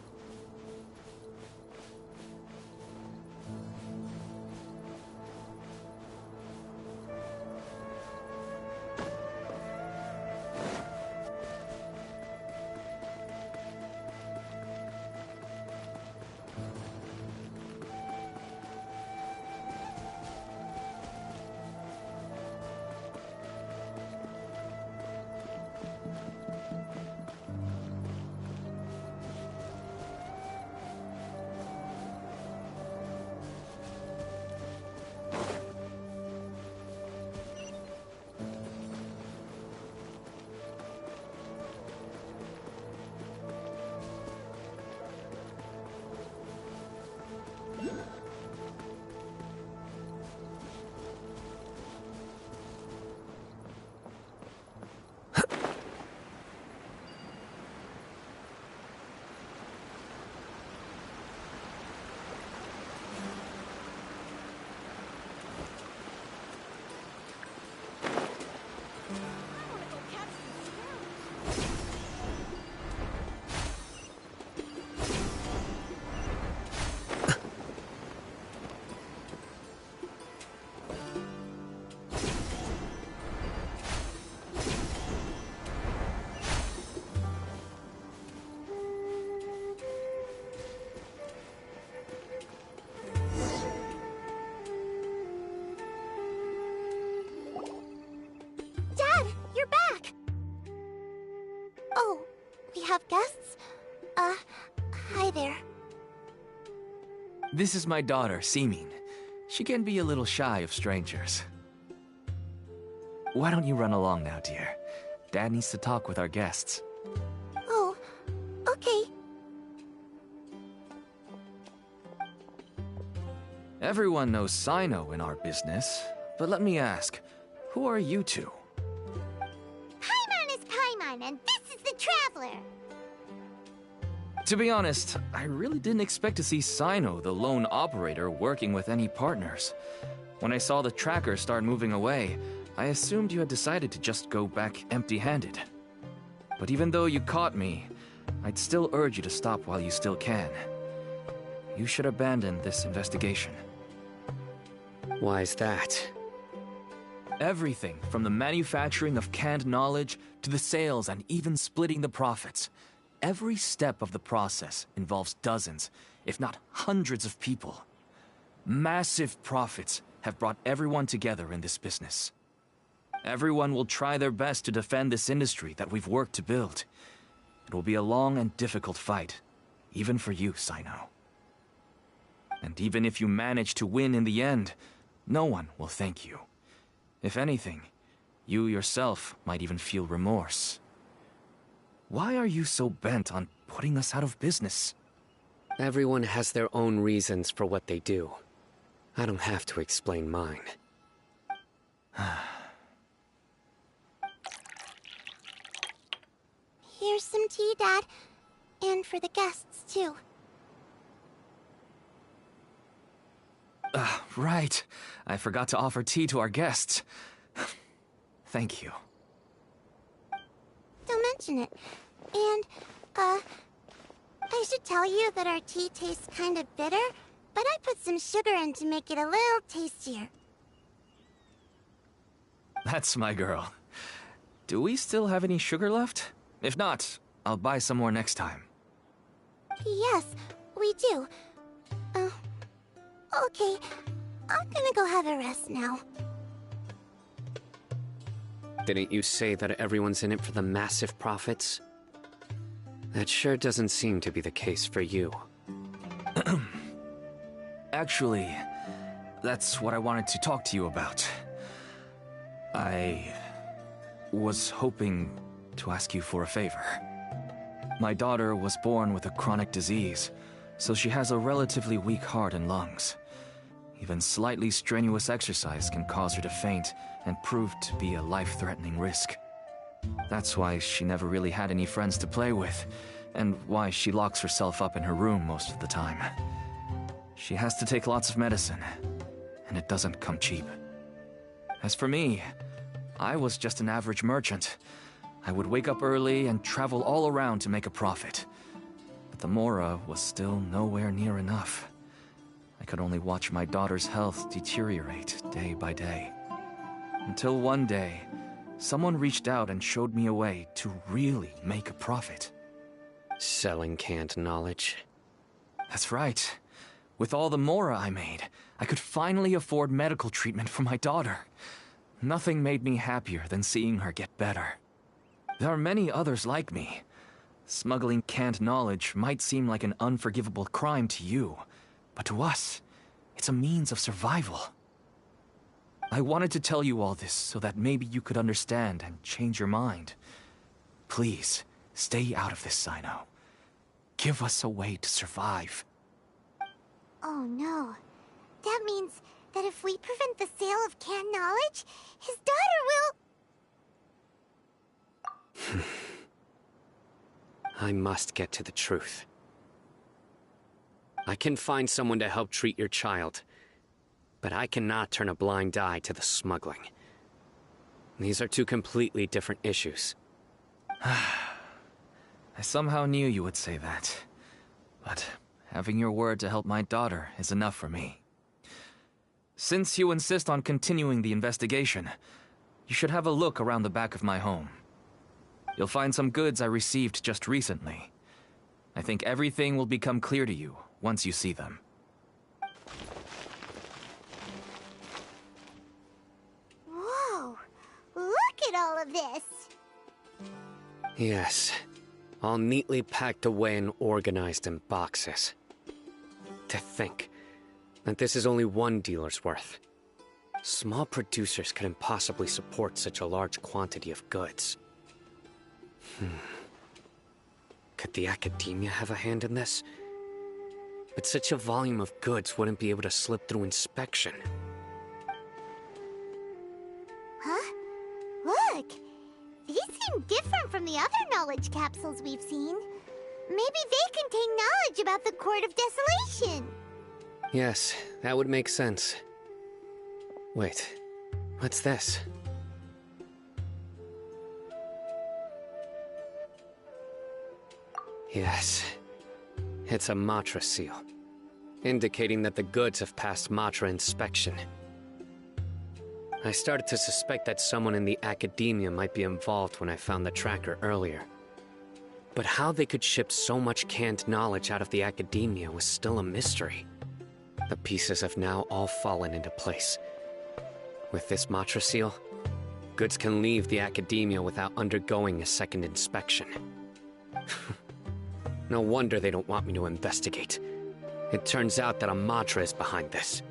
Have guests? Hi there. This is my daughter, Simin. She can be a little shy of strangers. Why don't you run along now, dear? Dad needs to talk with our guests. Oh, okay. Everyone knows Cyno in our business, but let me ask, who are you two? Paimon is Paimon, and this is the Traveler. To be honest, I really didn't expect to see Cyno, the lone operator, working with any partners. When I saw the tracker start moving away, I assumed you had decided to just go back empty-handed. But even though you caught me, I'd still urge you to stop while you still can. You should abandon this investigation. Why is that? Everything from the manufacturing of canned knowledge to the sales and even splitting the profits. Every step of the process involves dozens, if not hundreds of people. Massive profits have brought everyone together in this business. Everyone will try their best to defend this industry that we've worked to build. It will be a long and difficult fight, even for you, Cyno. And even if you manage to win in the end, no one will thank you. If anything, you yourself might even feel remorse. Why are you so bent on putting us out of business? Everyone has their own reasons for what they do. I don't have to explain mine. Here's some tea, Dad. And for the guests, too. Right. I forgot to offer tea to our guests. Thank you. Don't mention it. And, I should tell you that our tea tastes kind of bitter, but I put some sugar in to make it a little tastier. That's my girl. Do we still have any sugar left? If not, I'll buy some more next time. Yes, we do. Okay. I'm gonna go have a rest now. Didn't you say that everyone's in it for the massive profits? That sure doesn't seem to be the case for you. Actually, that's what I wanted to talk to you about. I was hoping to ask you for a favor. My daughter was born with a chronic disease, so she has a relatively weak heart and lungs. Even slightly strenuous exercise can cause her to faint and prove to be a life-threatening risk. That's why she never really had any friends to play with, and why she locks herself up in her room most of the time. She has to take lots of medicine, and it doesn't come cheap. As for me, I was just an average merchant. I would wake up early and travel all around to make a profit. But the Mora was still nowhere near enough. I could only watch my daughter's health deteriorate day by day. Until one day, someone reached out and showed me a way to really make a profit. Selling canned knowledge? That's right. With all the Mora I made, I could finally afford medical treatment for my daughter. Nothing made me happier than seeing her get better. There are many others like me. Smuggling canned knowledge might seem like an unforgivable crime to you, but to us, it's a means of survival. I wanted to tell you all this so that maybe you could understand and change your mind. Please, stay out of this, Cyno. Give us a way to survive. Oh no. That means that if we prevent the sale of canned knowledge, his daughter will... I must get to the truth. I can find someone to help treat your child, but I cannot turn a blind eye to the smuggling. These are two completely different issues. I somehow knew you would say that. But having your word to help my daughter is enough for me. Since you insist on continuing the investigation, you should have a look around the back of my home. You'll find some goods I received just recently. I think everything will become clear to you once you see them. Whoa! Look at all of this! Yes, all neatly packed away and organized in boxes. To think that this is only one dealer's worth. Small producers couldn't possibly support such a large quantity of goods. Could the Academia have a hand in this? But such a volume of goods wouldn't be able to slip through inspection. Huh? Look! These seem different from the other knowledge capsules we've seen. Maybe they contain knowledge about the Court of Desolation. Yes, that would make sense. Wait, what's this? Yes, it's a Matra seal, indicating that the goods have passed Matra inspection. I started to suspect that someone in the Academia might be involved when I found the tracker earlier. But how they could ship so much canned knowledge out of the Academia was still a mystery. The pieces have now all fallen into place. With this Matra seal, goods can leave the Academia without undergoing a second inspection. No wonder they don't want me to investigate. It turns out that a mantra is behind this.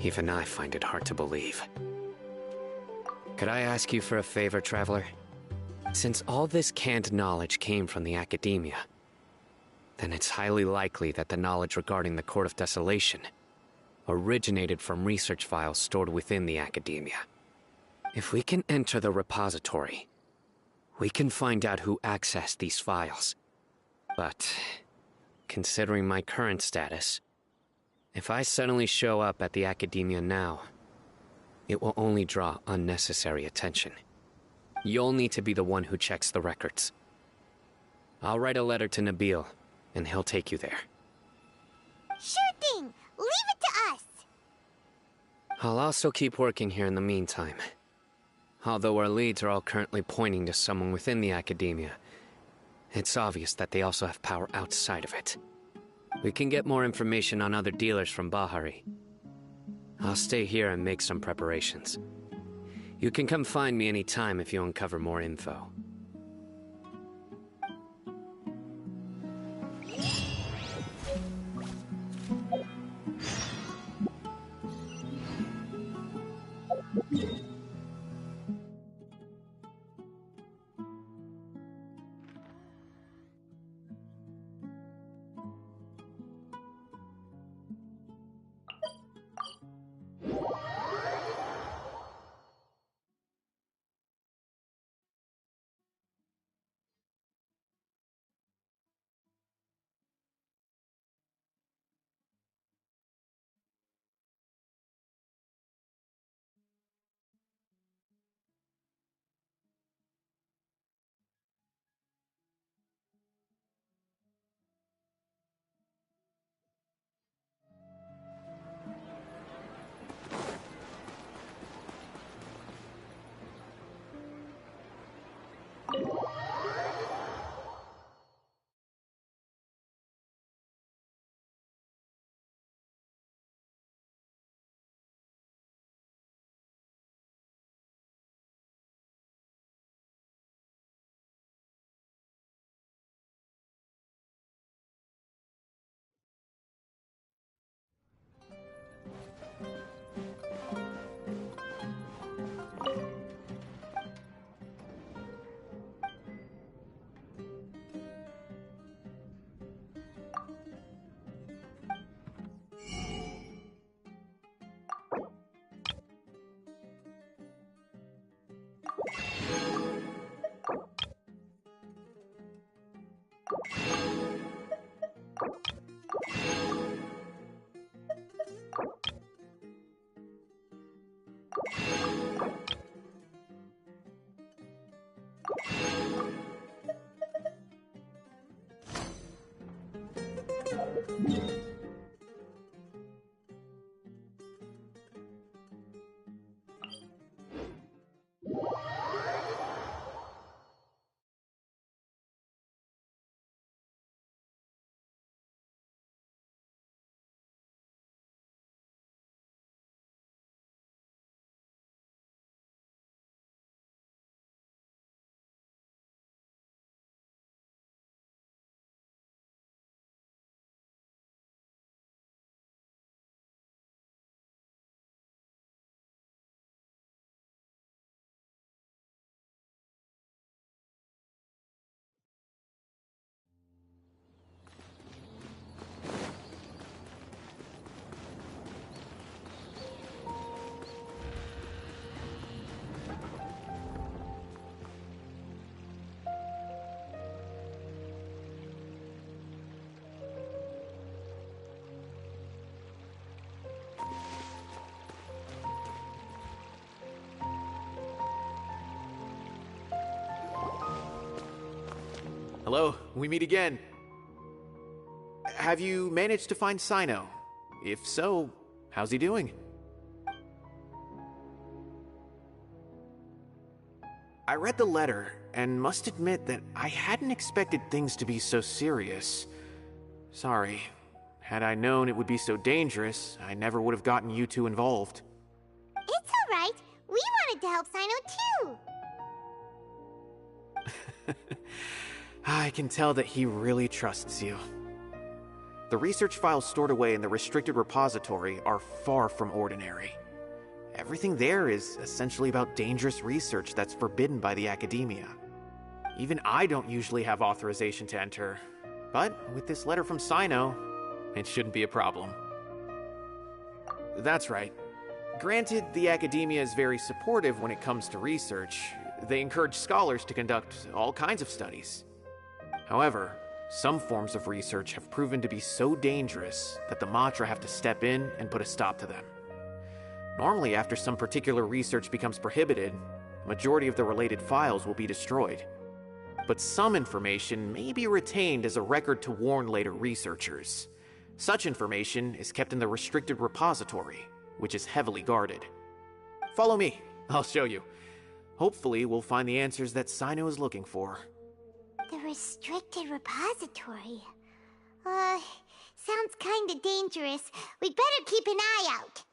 Even I find it hard to believe. Could I ask you for a favor, Traveler? Since all this canned knowledge came from the academia, then it's highly likely that the knowledge regarding the Court of Desolation originated from research files stored within the academia. If we can enter the repository, we can find out who accessed these files. But, considering my current status, if I suddenly show up at the academia now, it will only draw unnecessary attention. You'll need to be the one who checks the records. I'll write a letter to Nabil, and he'll take you there. Sure thing! Leave it to us! I'll also keep working here in the meantime. Although our leads are all currently pointing to someone within the academia, it's obvious that they also have power outside of it. We can get more information on other dealers from Bahari. I'll stay here and make some preparations. You can come find me anytime if you uncover more info. Hello, we meet again. Have you managed to find Cyno? If so, how's he doing? I read the letter, and must admit that I hadn't expected things to be so serious. Sorry. Had I known it would be so dangerous, I never would have gotten you two involved. It's alright. We wanted to help Cyno too. I can tell that he really trusts you. The research files stored away in the restricted repository are far from ordinary. Everything there is essentially about dangerous research that's forbidden by the academia. Even I don't usually have authorization to enter, but with this letter from Cyno, it shouldn't be a problem. That's right. Granted, the academia is very supportive when it comes to research. They encourage scholars to conduct all kinds of studies. However, some forms of research have proven to be so dangerous that the Matra have to step in and put a stop to them. Normally, after some particular research becomes prohibited, the majority of the related files will be destroyed. But some information may be retained as a record to warn later researchers. Such information is kept in the restricted repository, which is heavily guarded. Follow me, I'll show you. Hopefully, we'll find the answers that Cyno is looking for. The restricted repository. Sounds kinda dangerous. We'd better keep an eye out.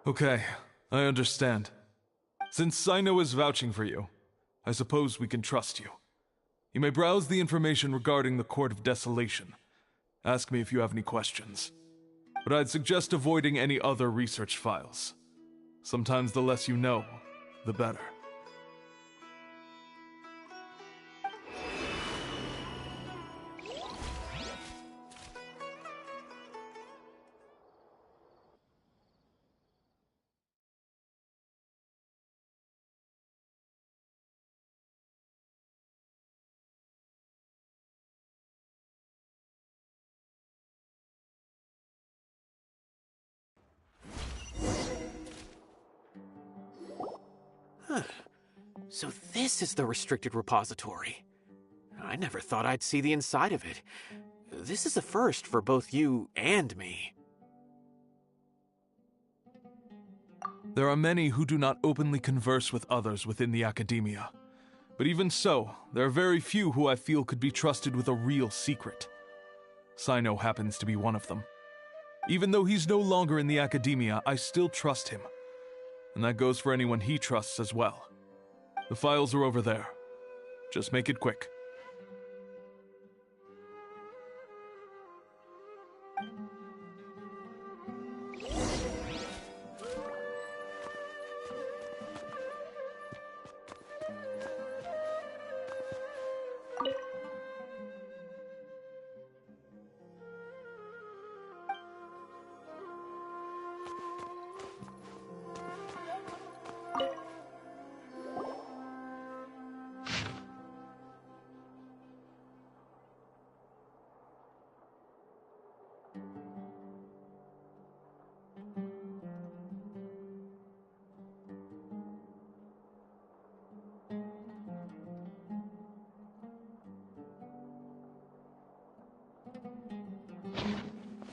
Okay, I understand. Since Cyno is vouching for you, I suppose we can trust you. You may browse the information regarding the Court of Desolation. Ask me if you have any questions. But I'd suggest avoiding any other research files. Sometimes the less you know, the better. So this is the restricted repository. I never thought I'd see the inside of it. This is a first for both you and me. There are many who do not openly converse with others within the academia. But even so, there are very few who I feel could be trusted with a real secret. Cyno happens to be one of them. Even though he's no longer in the academia, I still trust him. And that goes for anyone he trusts as well. The files are over there. Just make it quick.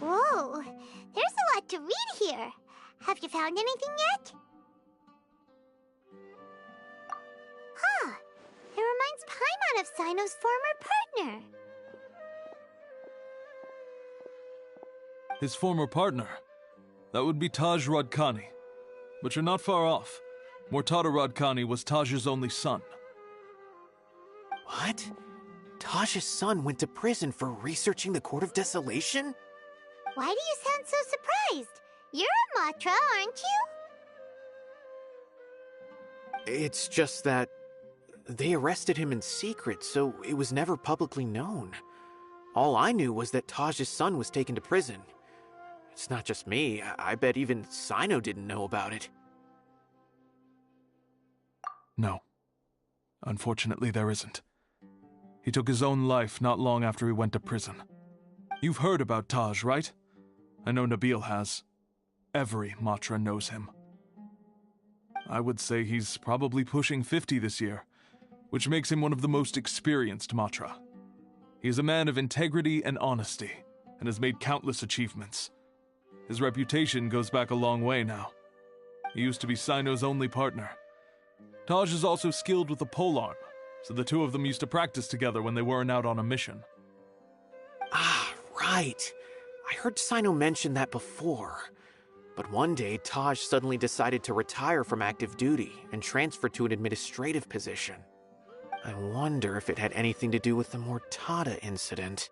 Whoa, there's a lot to read here. Have you found anything yet? Huh, it reminds Paimon of Cyno's former partner. His former partner? That would be Taj Radkani. But you're not far off. Mortada Radkani was Taj's only son. What? Taj's son went to prison for researching the Court of Desolation? Why do you sound so surprised? You're a Matra, aren't you? It's just that they arrested him in secret, so it was never publicly known. All I knew was that Taj's son was taken to prison. It's not just me. I bet even Cyno didn't know about it. No. Unfortunately, there isn't. He took his own life not long after he went to prison. You've heard about Taj, right? I know Nabil has. Every Matra knows him. I would say he's probably pushing 50 this year, which makes him one of the most experienced Matra. He is a man of integrity and honesty, and has made countless achievements. His reputation goes back a long way now. He used to be Cyno's only partner. Taj is also skilled with the polearm, so the two of them used to practice together when they weren't out on a mission. Ah, right. I heard Cyno mention that before. But one day, Taj suddenly decided to retire from active duty and transfer to an administrative position. I wonder if it had anything to do with the Mortada incident.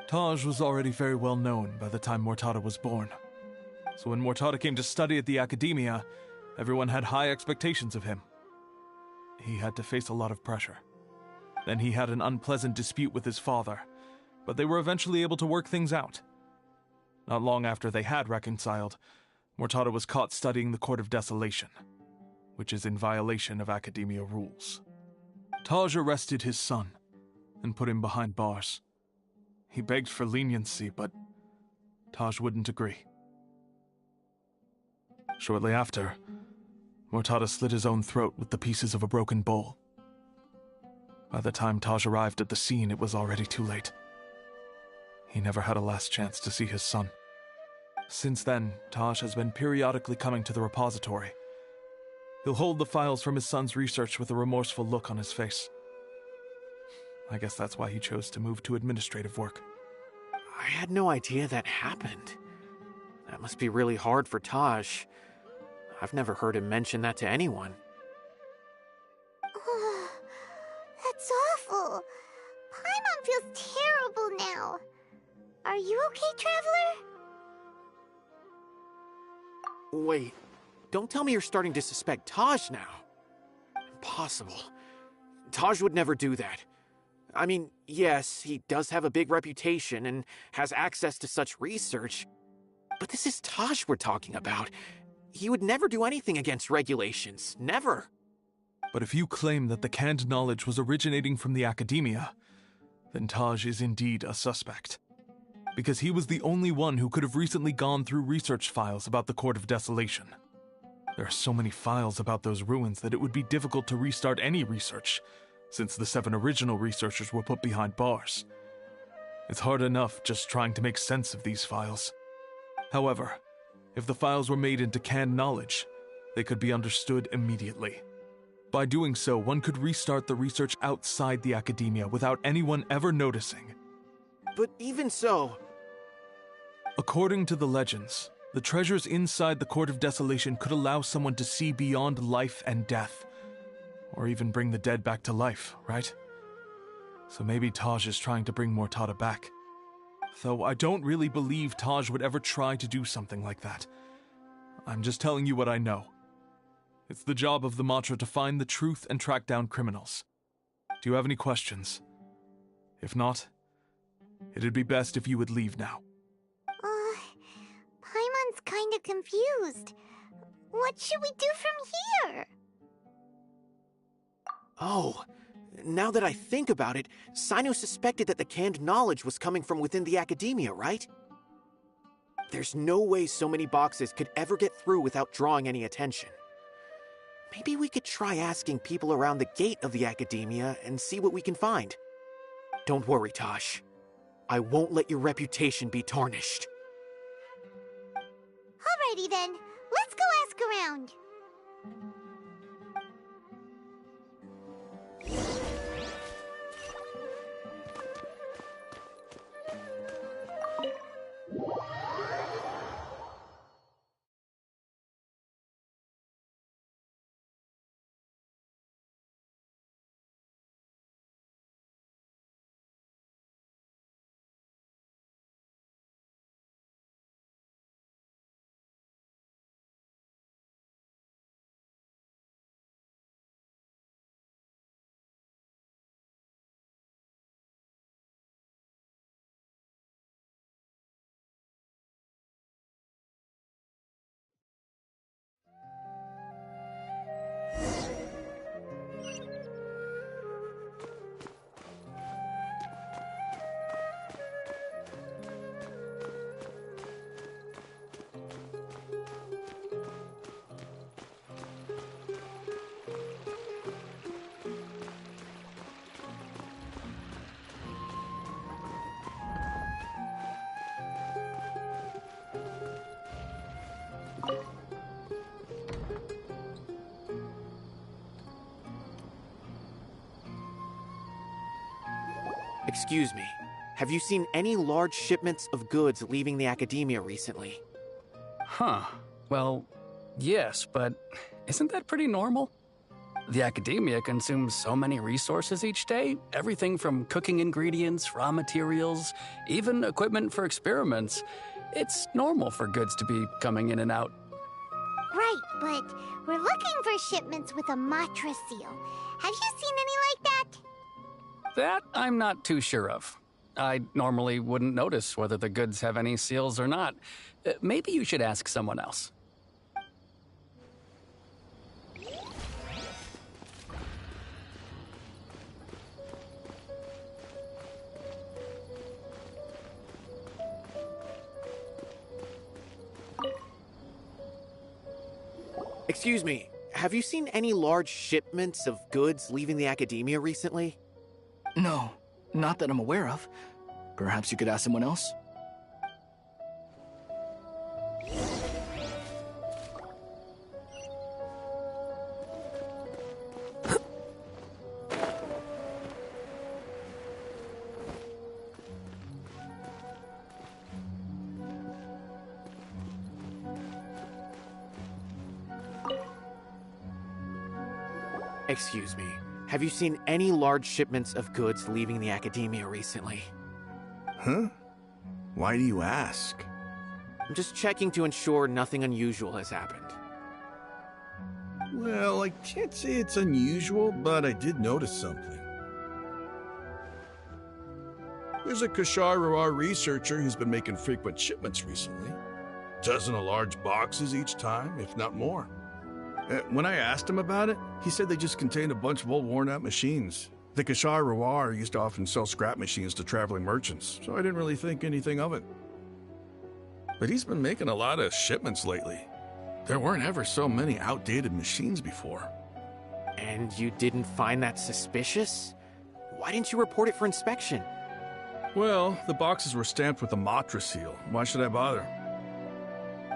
Taj was already very well known by the time Mortada was born. So when Mortada came to study at the Academia, everyone had high expectations of him. He had to face a lot of pressure. Then he had an unpleasant dispute with his father, but they were eventually able to work things out. Not long after they had reconciled, Mortada was caught studying the Court of Desolation, which is in violation of Academia rules. Taj arrested his son and put him behind bars. He begged for leniency, but Taj wouldn't agree. Shortly after, Mortada slit his own throat with the pieces of a broken bowl. By the time Taj arrived at the scene, it was already too late. He never had a last chance to see his son. Since then, Taj has been periodically coming to the repository. He'll hold the files from his son's research with a remorseful look on his face. I guess that's why he chose to move to administrative work. I had no idea that happened. That must be really hard for Taj. I've never heard him mention that to anyone. That's awful. Paimon feels terrible now. Are you okay, Traveler? Wait, don't tell me you're starting to suspect Taj now. Impossible. Taj would never do that. I mean, yes, he does have a big reputation and has access to such research, but this is Taj we're talking about. He would never do anything against regulations. Never. But if you claim that the canned knowledge was originating from the Academia, then Taj is indeed a suspect. Because he was the only one who could have recently gone through research files about the Court of Desolation. There are so many files about those ruins that it would be difficult to restart any research, since the 7 original researchers were put behind bars. It's hard enough just trying to make sense of these files. However, if the files were made into canned knowledge, they could be understood immediately. By doing so, one could restart the research outside the Academia without anyone ever noticing. But even so... According to the legends, the treasures inside the Court of Desolation could allow someone to see beyond life and death. Or even bring the dead back to life, right? So maybe Taj is trying to bring Mortada back. Though I don't really believe Taj would ever try to do something like that. I'm just telling you what I know. It's the job of the Matra to find the truth and track down criminals. Do you have any questions? If not, it'd be best if you would leave now. Paimon's kinda confused. What should we do from here? Oh, now that I think about it, Cyno suspected that the canned knowledge was coming from within the Academia, right? There's no way so many boxes could ever get through without drawing any attention. Maybe we could try asking people around the gate of the Academia and see what we can find. Don't worry, Taj. I won't let your reputation be tarnished. Alrighty then, let's go ask around. Excuse me, have you seen any large shipments of goods leaving the academia recently? Huh. Well, yes, but isn't that pretty normal? The academia consumes so many resources each day, everything from cooking ingredients, raw materials, even equipment for experiments. It's normal for goods to be coming in and out. Right, but we're looking for shipments with a Matra seal. Have you seen any like that? That I'm not too sure of. I normally wouldn't notice whether the goods have any seals or not. Maybe you should ask someone else. Excuse me, have you seen any large shipments of goods leaving the academia recently? No, not that I'm aware of. Perhaps you could ask someone else? Excuse me, have you seen any large shipments of goods leaving the academia recently? Huh? Why do you ask? I'm just checking to ensure nothing unusual has happened. Well, I can't say it's unusual, but I did notice something. There's a Kashar researcher who's been making frequent shipments recently. Dozen of large boxes each time, if not more. When I asked him about it, he said they just contained a bunch of old worn-out machines. The Kashar used to often sell scrap machines to traveling merchants, so I didn't really think anything of it. But he's been making a lot of shipments lately. There weren't ever so many outdated machines before. And you didn't find that suspicious? Why didn't you report it for inspection? Well, the boxes were stamped with a Matra seal. Why should I bother?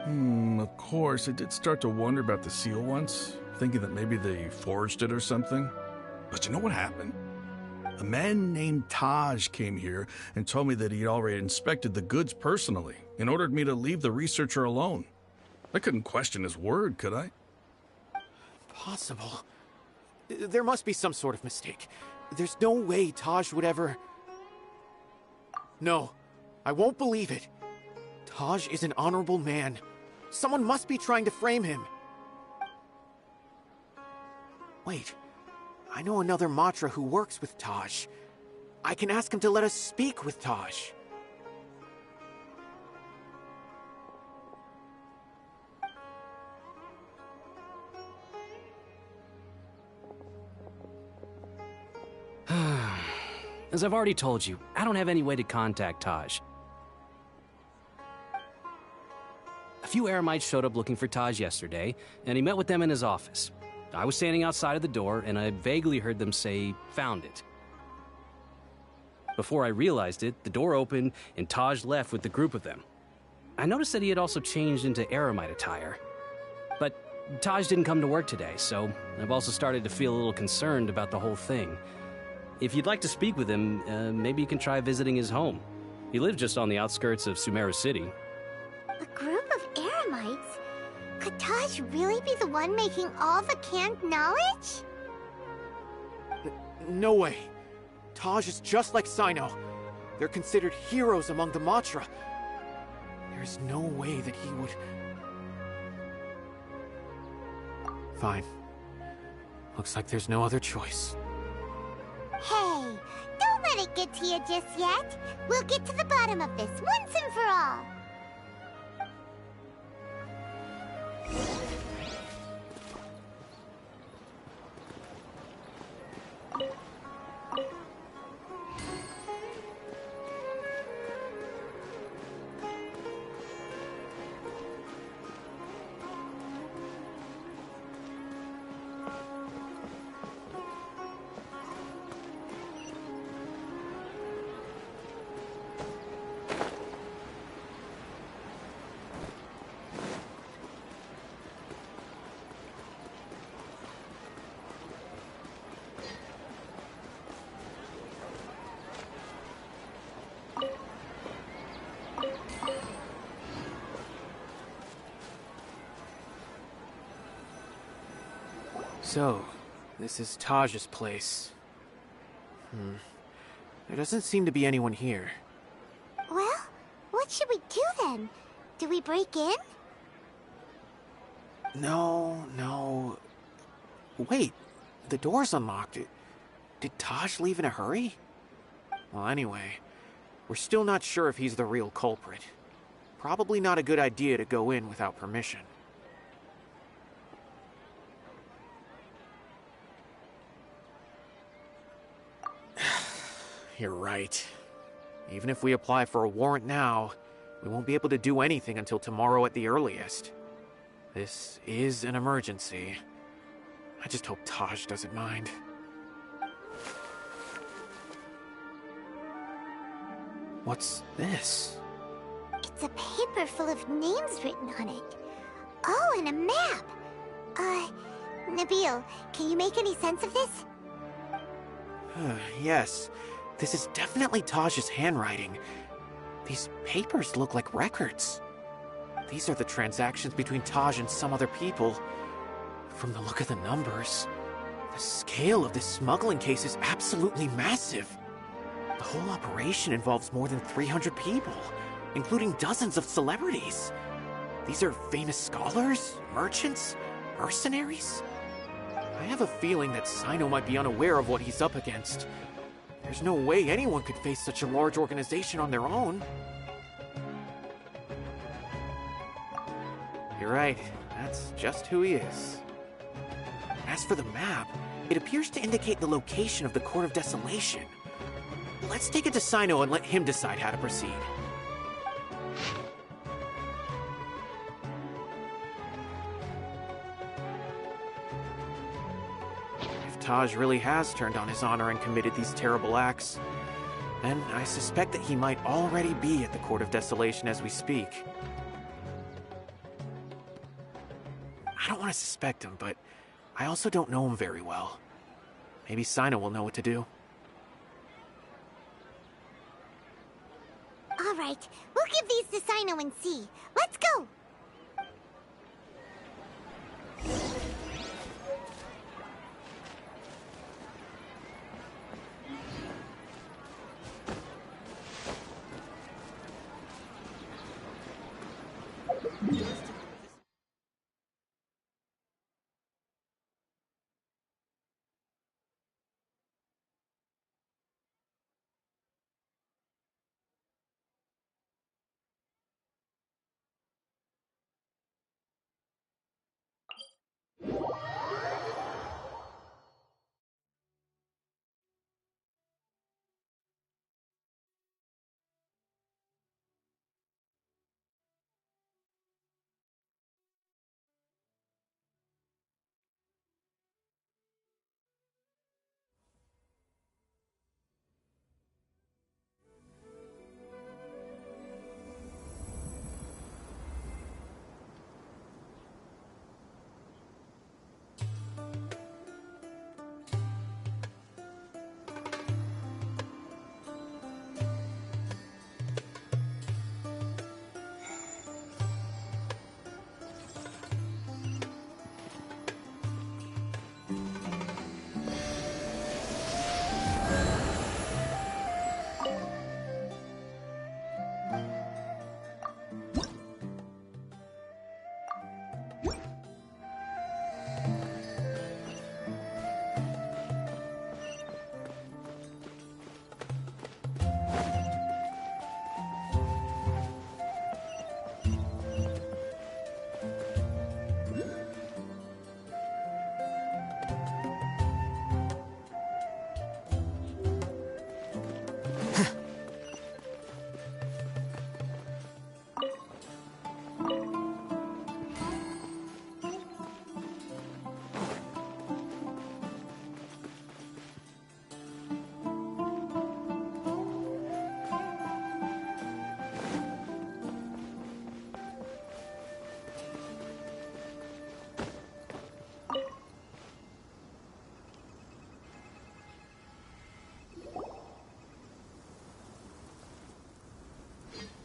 Of course, I did start to wonder about the seal once, thinking that maybe they forged it or something. But you know what happened? A man named Taj came here and told me that he'd already inspected the goods personally and ordered me to leave the researcher alone. I couldn't question his word, could I? Possible. There must be some sort of mistake. There's no way Taj would ever... No, I won't believe it. Taj is an honorable man. Someone must be trying to frame him. Wait, I know another Matra who works with Taj. I can ask him to let us speak with Taj. As I've already told you, I don't have any way to contact Taj. A few Eremites showed up looking for Taj yesterday, and he met with them in his office. I was standing outside of the door, and I vaguely heard them say, "Found it." Before I realized it, the door opened, and Taj left with the group of them. I noticed that he had also changed into Eremite attire. But Taj didn't come to work today, so I've also started to feel a little concerned about the whole thing. If you'd like to speak with him, maybe you can try visiting his home. He lives just on the outskirts of Sumeru City. A group of Eremites? Could Taj really be the one making all the canned knowledge? No way. Taj is just like Cyno. They're considered heroes among the Matra. There's no way that he would... Fine. Looks like there's no other choice. Hey, don't let it get to you just yet. We'll get to the bottom of this once and for all. So, this is Taj's place. There doesn't seem to be anyone here. Well, what should we do then? Do we break in? No. Wait, the door's unlocked. Did Taj leave in a hurry? Well, anyway, we're still not sure if he's the real culprit. Probably not a good idea to go in without permission. You're right. Even if we apply for a warrant now, we won't be able to do anything until tomorrow at the earliest. This is an emergency. I just hope Taj doesn't mind. What's this? It's a paper full of names written on it. Oh, and a map. Nabil, can you make any sense of this? Yes, this is definitely Taj's handwriting. These papers look like records. These are the transactions between Taj and some other people. From the look of the numbers, the scale of this smuggling case is absolutely massive. The whole operation involves more than 300 people, including dozens of celebrities. These are famous scholars, merchants, mercenaries. I have a feeling that Cyno might be unaware of what he's up against. There's no way anyone could face such a large organization on their own. You're right, that's just who he is. As for the map, it appears to indicate the location of the Court of Desolation. Let's take it to Cyno and let him decide how to proceed. If Taj really has turned on his honor and committed these terrible acts, then I suspect that he might already be at the Court of Desolation as we speak. I don't want to suspect him, but I also don't know him very well. Maybe Cyno will know what to do. All right, we'll give these to Cyno and see. Let's go!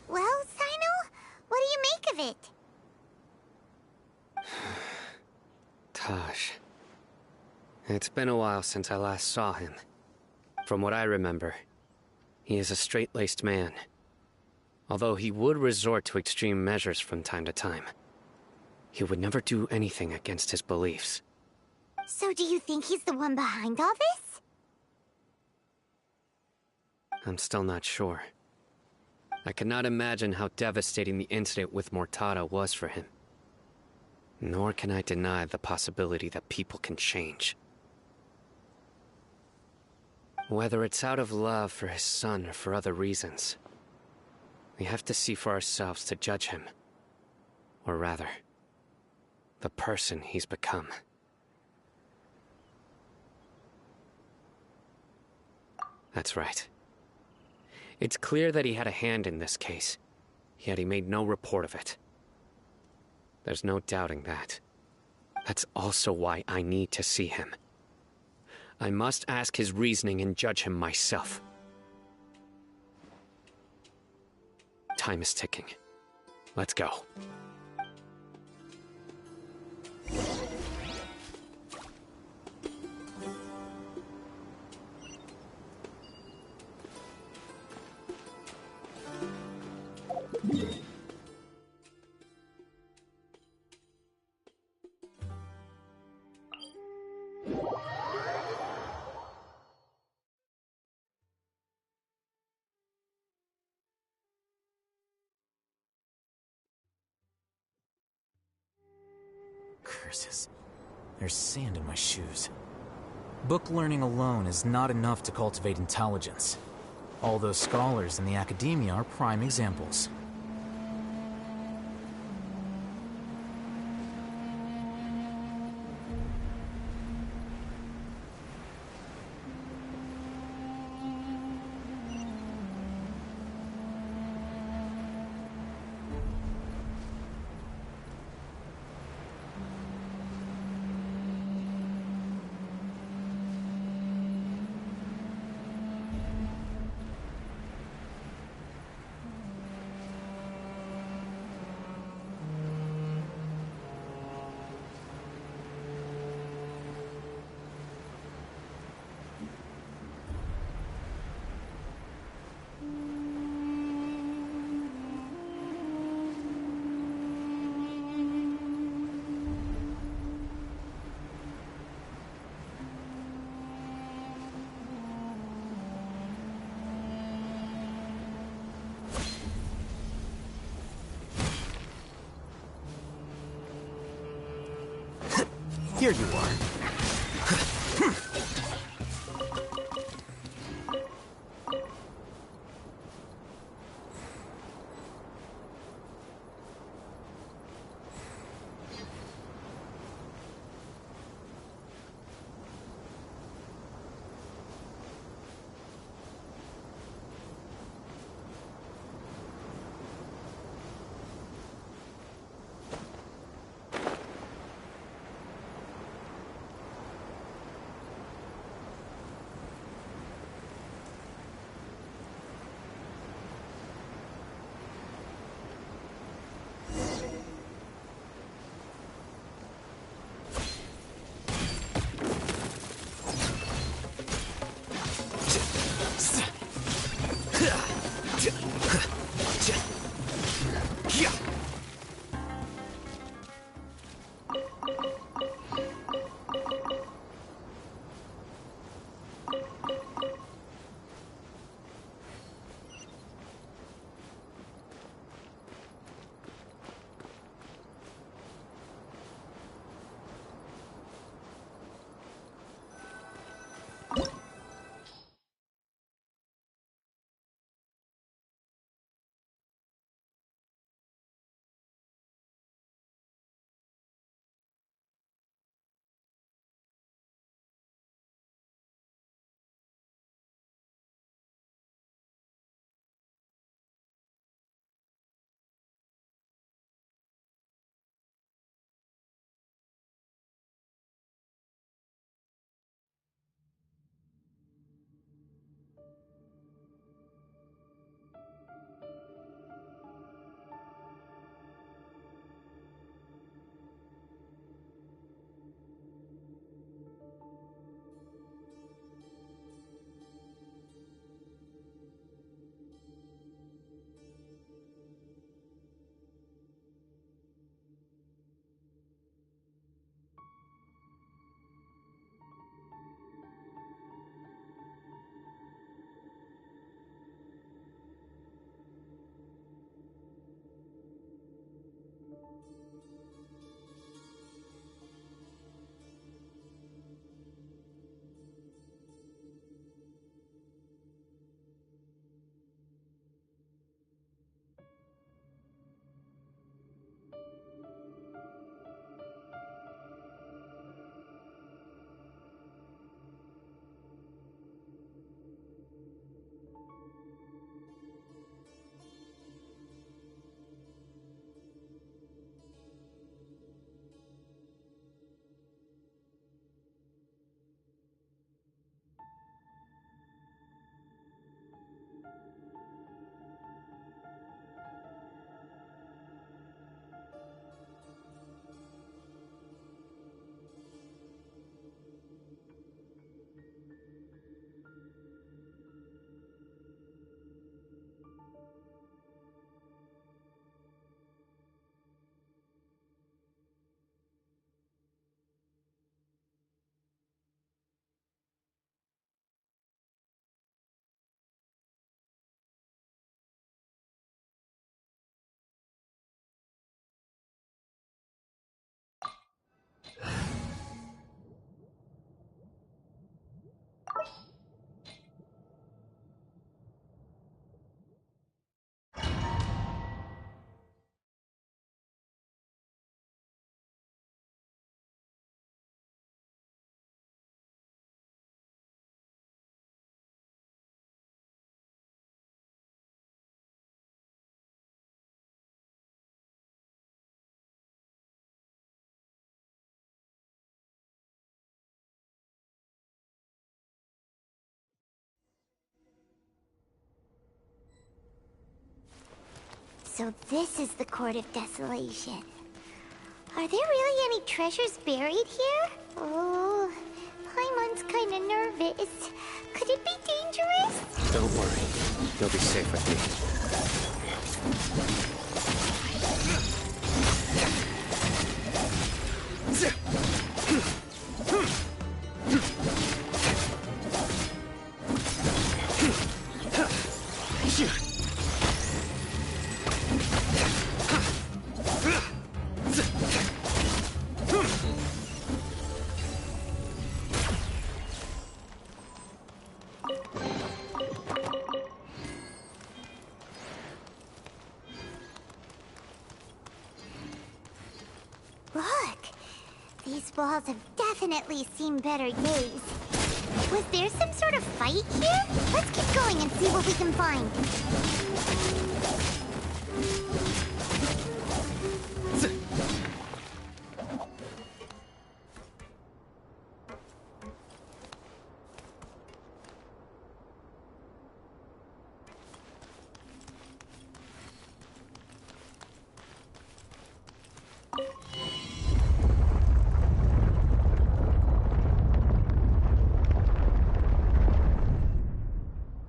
Well, Cyno, what do you make of it? Taj, It's been a while since I last saw him. From what I remember, he is a straight-laced man. Although he would resort to extreme measures from time to time. He would never do anything against his beliefs. So do you think he's the one behind all this? I'm still not sure. I cannot imagine how devastating the incident with Mortada was for him. Nor can I deny the possibility that people can change. Whether it's out of love for his son or for other reasons, we have to see for ourselves to judge him. Or rather, the person he's become. That's right. It's clear that he had a hand in this case, yet he made no report of it. There's no doubting that. That's also why I need to see him. I must ask his reasoning and judge him myself. Time is ticking. Let's go. Curses. There's sand in my shoes. Book learning alone is not enough to cultivate intelligence. All those scholars in the academia are prime examples. Here you are. So this is the Court of Desolation. Are there really any treasures buried here? Oh, Paimon's kinda nervous. Could it be dangerous? Don't worry. You'll be safe with me. Look! These walls have definitely seen better days. Was there some sort of fight here? Let's keep going and see what we can find.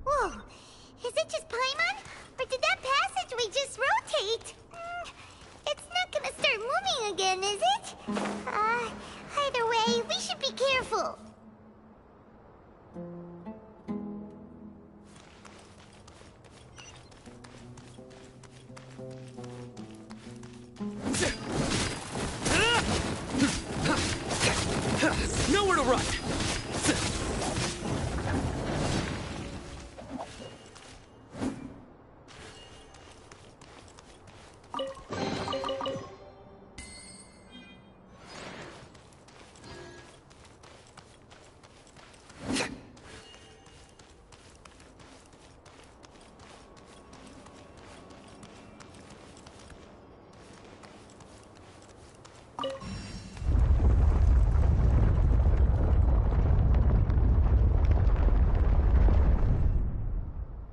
Whoa! Is it just Paimon? Or did that passageway just rotate? It's not gonna start moving again, is it? Either way, we should be careful. Nowhere to run!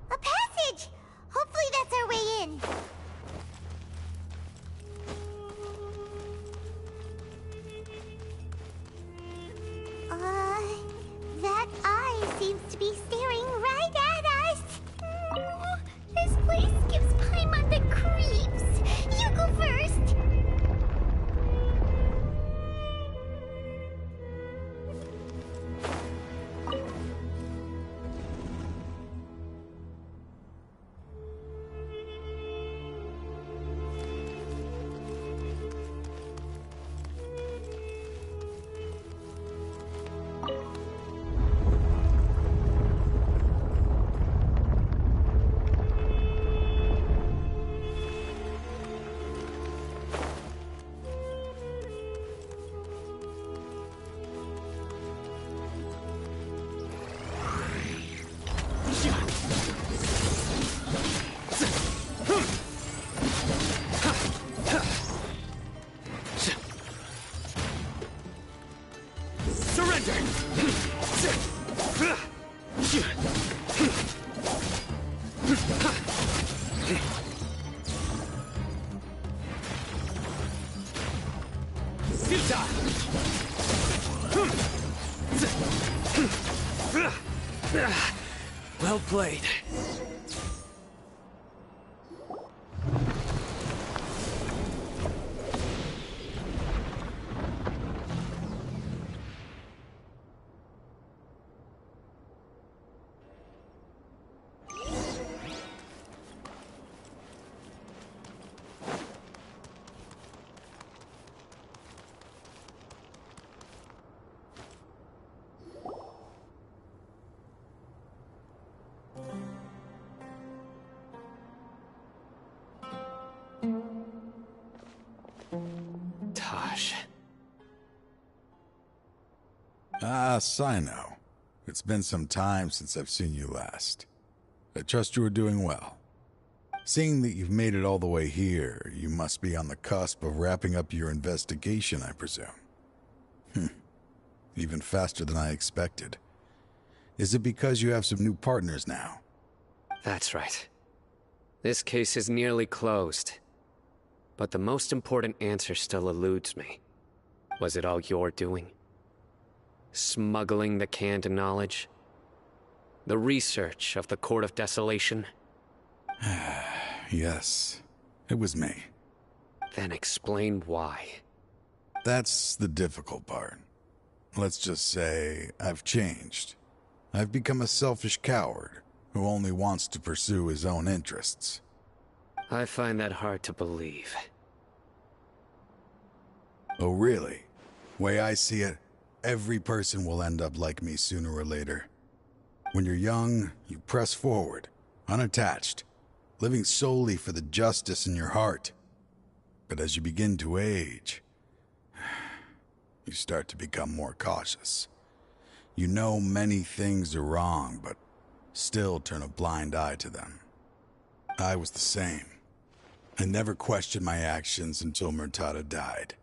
A passage! Hopefully that's our way in. That eye seems to be staring right at us. This place gives Paimon the creeps. You go first. Well played. Ah, Cyno. It's been some time since I've seen you last. I trust you are doing well. Seeing that you've made it all the way here, you must be on the cusp of wrapping up your investigation, I presume. Even faster than I expected. Is it because you have some new partners now? That's right. This case is nearly closed. But the most important answer still eludes me. Was it all your doing? Smuggling the canned knowledge? The research of the Court of Desolation? Yes, it was me. Then explain why. That's the difficult part. Let's just say I've changed. I've become a selfish coward who only wants to pursue his own interests. I find that hard to believe. Oh, really? Way I see it, every person will end up like me sooner or later. When you're young, you press forward, unattached, living solely for the justice in your heart. But as you begin to age, you start to become more cautious. You know many things are wrong, but still turn a blind eye to them. I was the same. I never questioned my actions until Murtada died.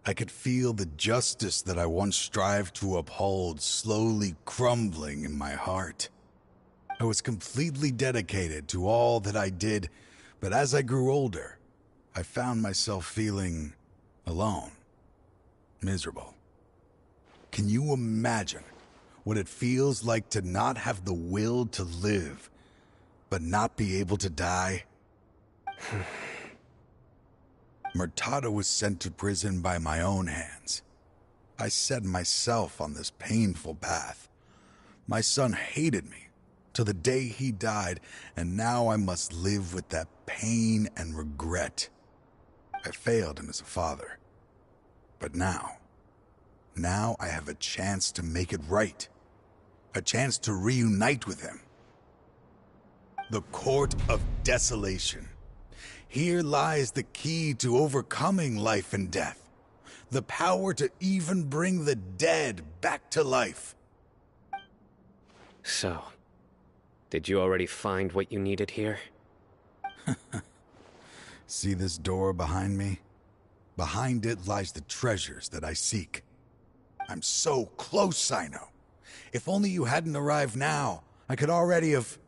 I could feel the justice that I once strived to uphold slowly crumbling in my heart. I was completely dedicated to all that I did, but as I grew older, I found myself feeling alone, miserable. Can you imagine what it feels like to not have the will to live, but not be able to die? Murtada was sent to prison by my own hands. I set myself on this painful path. My son hated me till the day he died, and now I must live with that pain and regret. I failed him as a father. But now I have a chance to make it right. A chance to reunite with him. The Court of Desolation. Here lies the key to overcoming life and death. The power to even bring the dead back to life. So, did you already find what you needed here? See this door behind me? Behind it lies the treasures that I seek. I'm so close, Cyno. If only you hadn't arrived now, I could already have...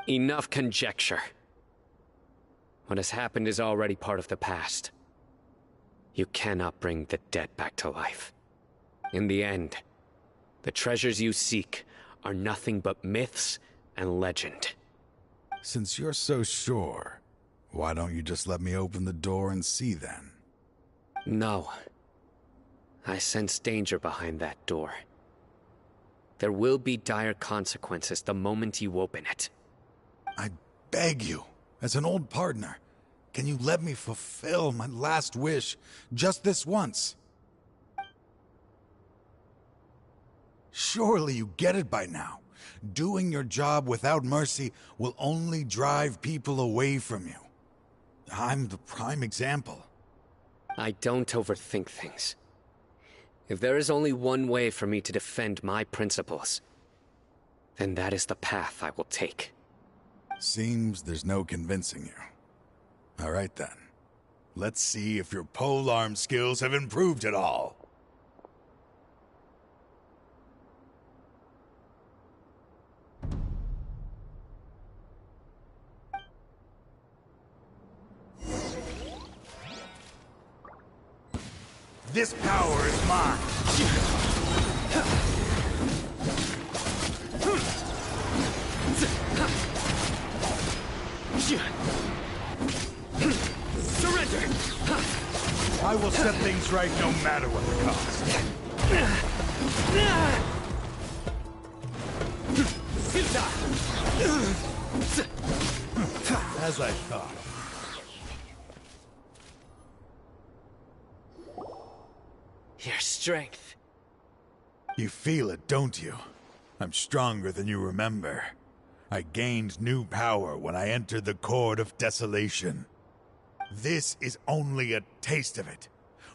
Enough conjecture. What has happened is already part of the past. You cannot bring the dead back to life. In the end, the treasures you seek are nothing but myths and legend. Since you're so sure, why don't you just let me open the door and see then? No. I sense danger behind that door. There will be dire consequences the moment you open it. I beg you, as an old partner, can you let me fulfill my last wish just this once? Surely you get it by now. Doing your job without mercy will only drive people away from you. I'm the prime example. I don't overthink things. If there is only one way for me to defend my principles, then that is the path I will take. Seems there's no convincing you. All right then. Let's see if your polearm skills have improved at all. This power is mine! Surrender! I will set things right no matter what the cost. As I thought. Your strength. You feel it, don't you? I'm stronger than you remember. I gained new power when I entered the Court of Desolation. This is only a taste of it.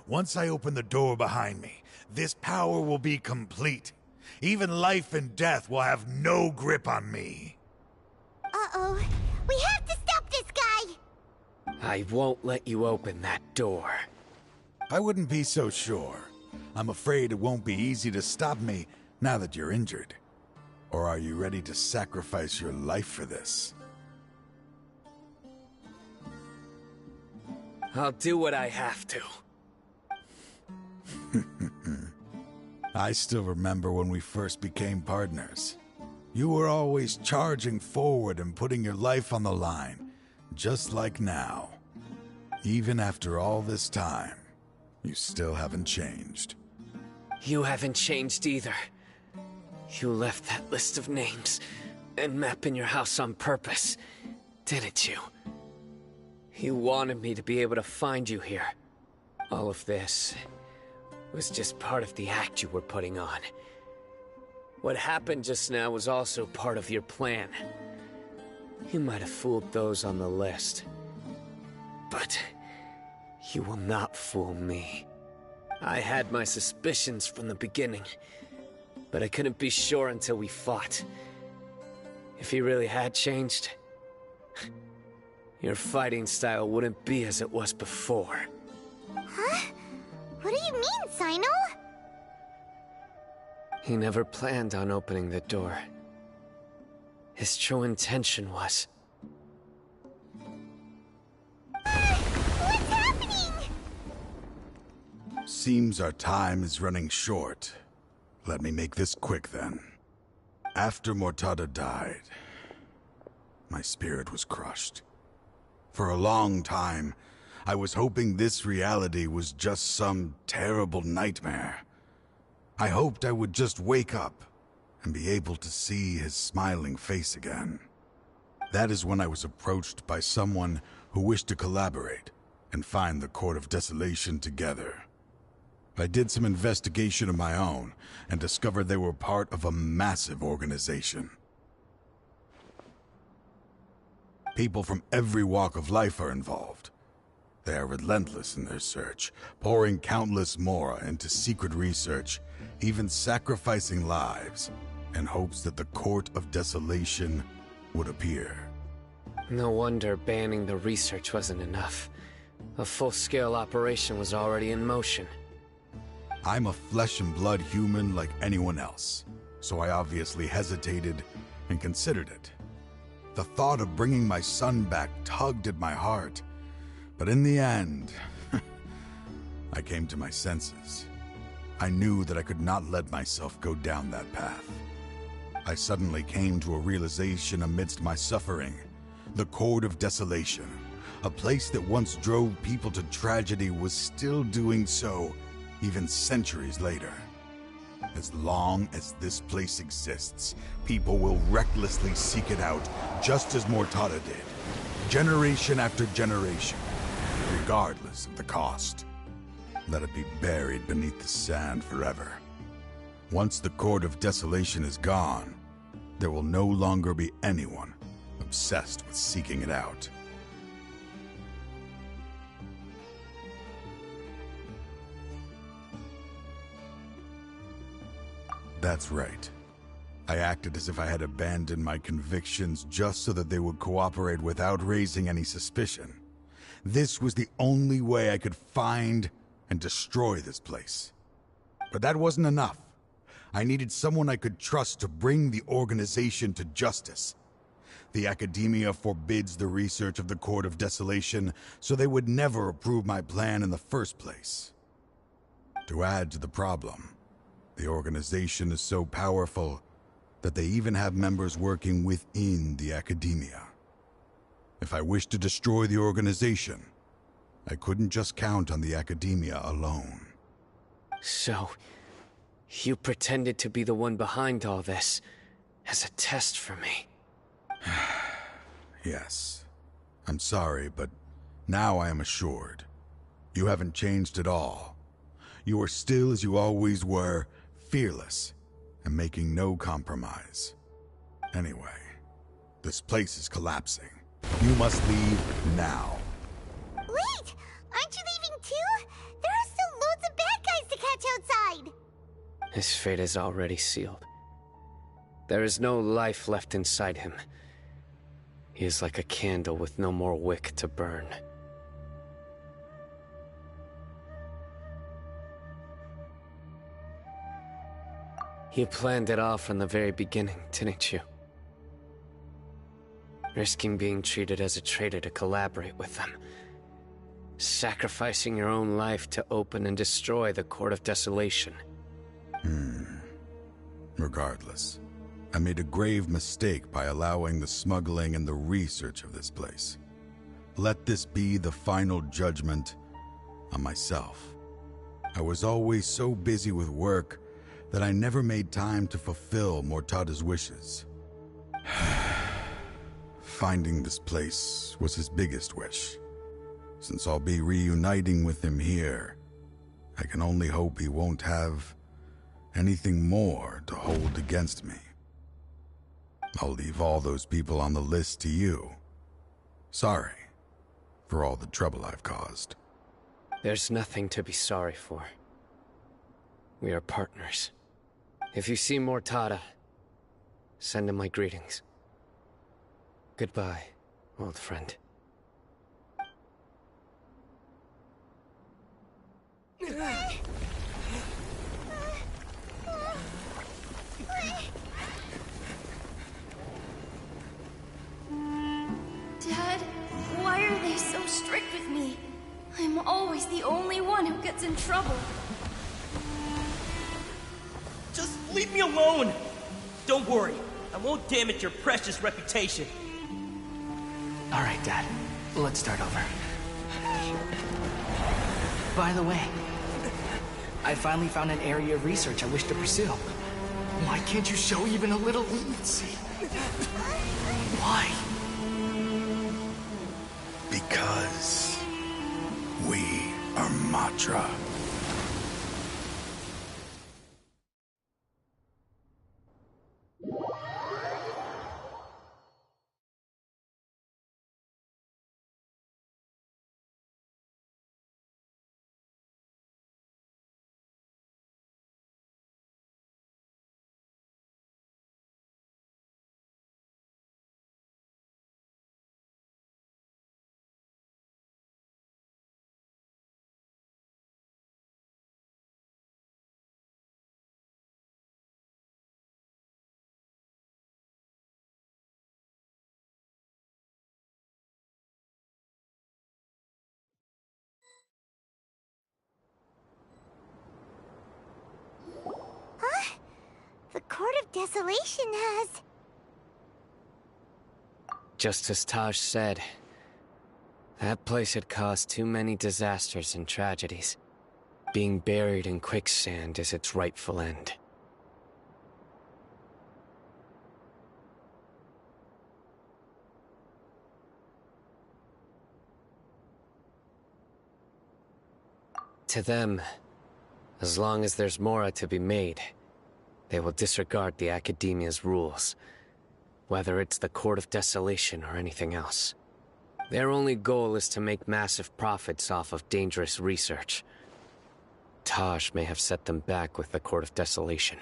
Once I open the door behind me, this power will be complete. Even life and death will have no grip on me. Uh-oh. We have to stop this guy! I won't let you open that door. I wouldn't be so sure. I'm afraid it won't be easy to stop me now that you're injured? Or are you ready to sacrifice your life for this? I'll do what I have to. I still remember when we first became partners. You were always charging forward and putting your life on the line, just like now. Even after all this time, you still haven't changed. You haven't changed either. You left that list of names and map in your house on purpose, didn't you? You wanted me to be able to find you here. All of this was just part of the act you were putting on. What happened just now was also part of your plan. You might have fooled those on the list, but you will not fool me. I had my suspicions from the beginning, but I couldn't be sure until we fought. If he really had changed, your fighting style wouldn't be as it was before. Huh? What do you mean, Cyno? He never planned on opening the door. His true intention was... What's happening? Seems our time is running short. Let me make this quick then. After Mortada died, my spirit was crushed. For a long time, I was hoping this reality was just some terrible nightmare. I hoped I would just wake up and be able to see his smiling face again. That is when I was approached by someone who wished to collaborate and find the Court of Desolation together. I did some investigation of my own and discovered they were part of a massive organization. People from every walk of life are involved. They are relentless in their search, pouring countless mora into secret research, even sacrificing lives, in hopes that the Court of Desolation would appear. No wonder banning the research wasn't enough. A full-scale operation was already in motion. I'm a flesh and blood human like anyone else, so I obviously hesitated and considered it. The thought of bringing my son back tugged at my heart, but in the end, I came to my senses. I knew that I could not let myself go down that path. I suddenly came to a realization amidst my suffering. The Court of Desolation, a place that once drove people to tragedy, was still doing so even centuries later. As long as this place exists, people will recklessly seek it out, just as Mortada did, generation after generation, regardless of the cost. Let it be buried beneath the sand forever. Once the Court of Desolation is gone, there will no longer be anyone obsessed with seeking it out. That's right. I acted as if I had abandoned my convictions just so that they would cooperate without raising any suspicion. This was the only way I could find and destroy this place. But that wasn't enough. I needed someone I could trust to bring the organization to justice. The Academia forbids the research of the Court of Desolation, so they would never approve my plan in the first place. To add to the problem, the organization is so powerful that they even have members working within the Academia. If I wished to destroy the organization, I couldn't just count on the Academia alone. So, you pretended to be the one behind all this, as a test for me. Yes. I'm sorry, but now I am assured. You haven't changed at all. You are still as you always were, fearless, and making no compromise. Anyway, this place is collapsing. You must leave now. Wait! Aren't you leaving too? There are still loads of bad guys to catch outside! His fate is already sealed. There is no life left inside him. He is like a candle with no more wick to burn. You planned it all from the very beginning, didn't you? Risking being treated as a traitor to collaborate with them. Sacrificing your own life to open and destroy the Court of Desolation. Regardless, I made a grave mistake by allowing the smuggling and the research of this place. Let this be the final judgment on myself. I was always so busy with work that I never made time to fulfill Mortada's wishes. Finding this place was his biggest wish. Since I'll be reuniting with him here, I can only hope he won't have anything more to hold against me. I'll leave all those people on the list to you. Sorry for all the trouble I've caused. There's nothing to be sorry for. We are partners. If you see Mortada, send him my greetings. Goodbye, old friend. Dad, why are they so strict with me? I'm always the only one who gets in trouble. Just leave me alone! Don't worry, I won't damage your precious reputation. All right, Dad. Let's start over. By the way, I finally found an area of research I wish to pursue. Why can't you show even a little leniency? Why? Because we are Matra. Huh? The Court of Desolation has... Just as Taj said, that place had caused too many disasters and tragedies. Being buried in quicksand is its rightful end. To them, as long as there's Mora to be made, they will disregard the Academia's rules, whether it's the Court of Desolation or anything else. Their only goal is to make massive profits off of dangerous research. Taj may have set them back with the Court of Desolation,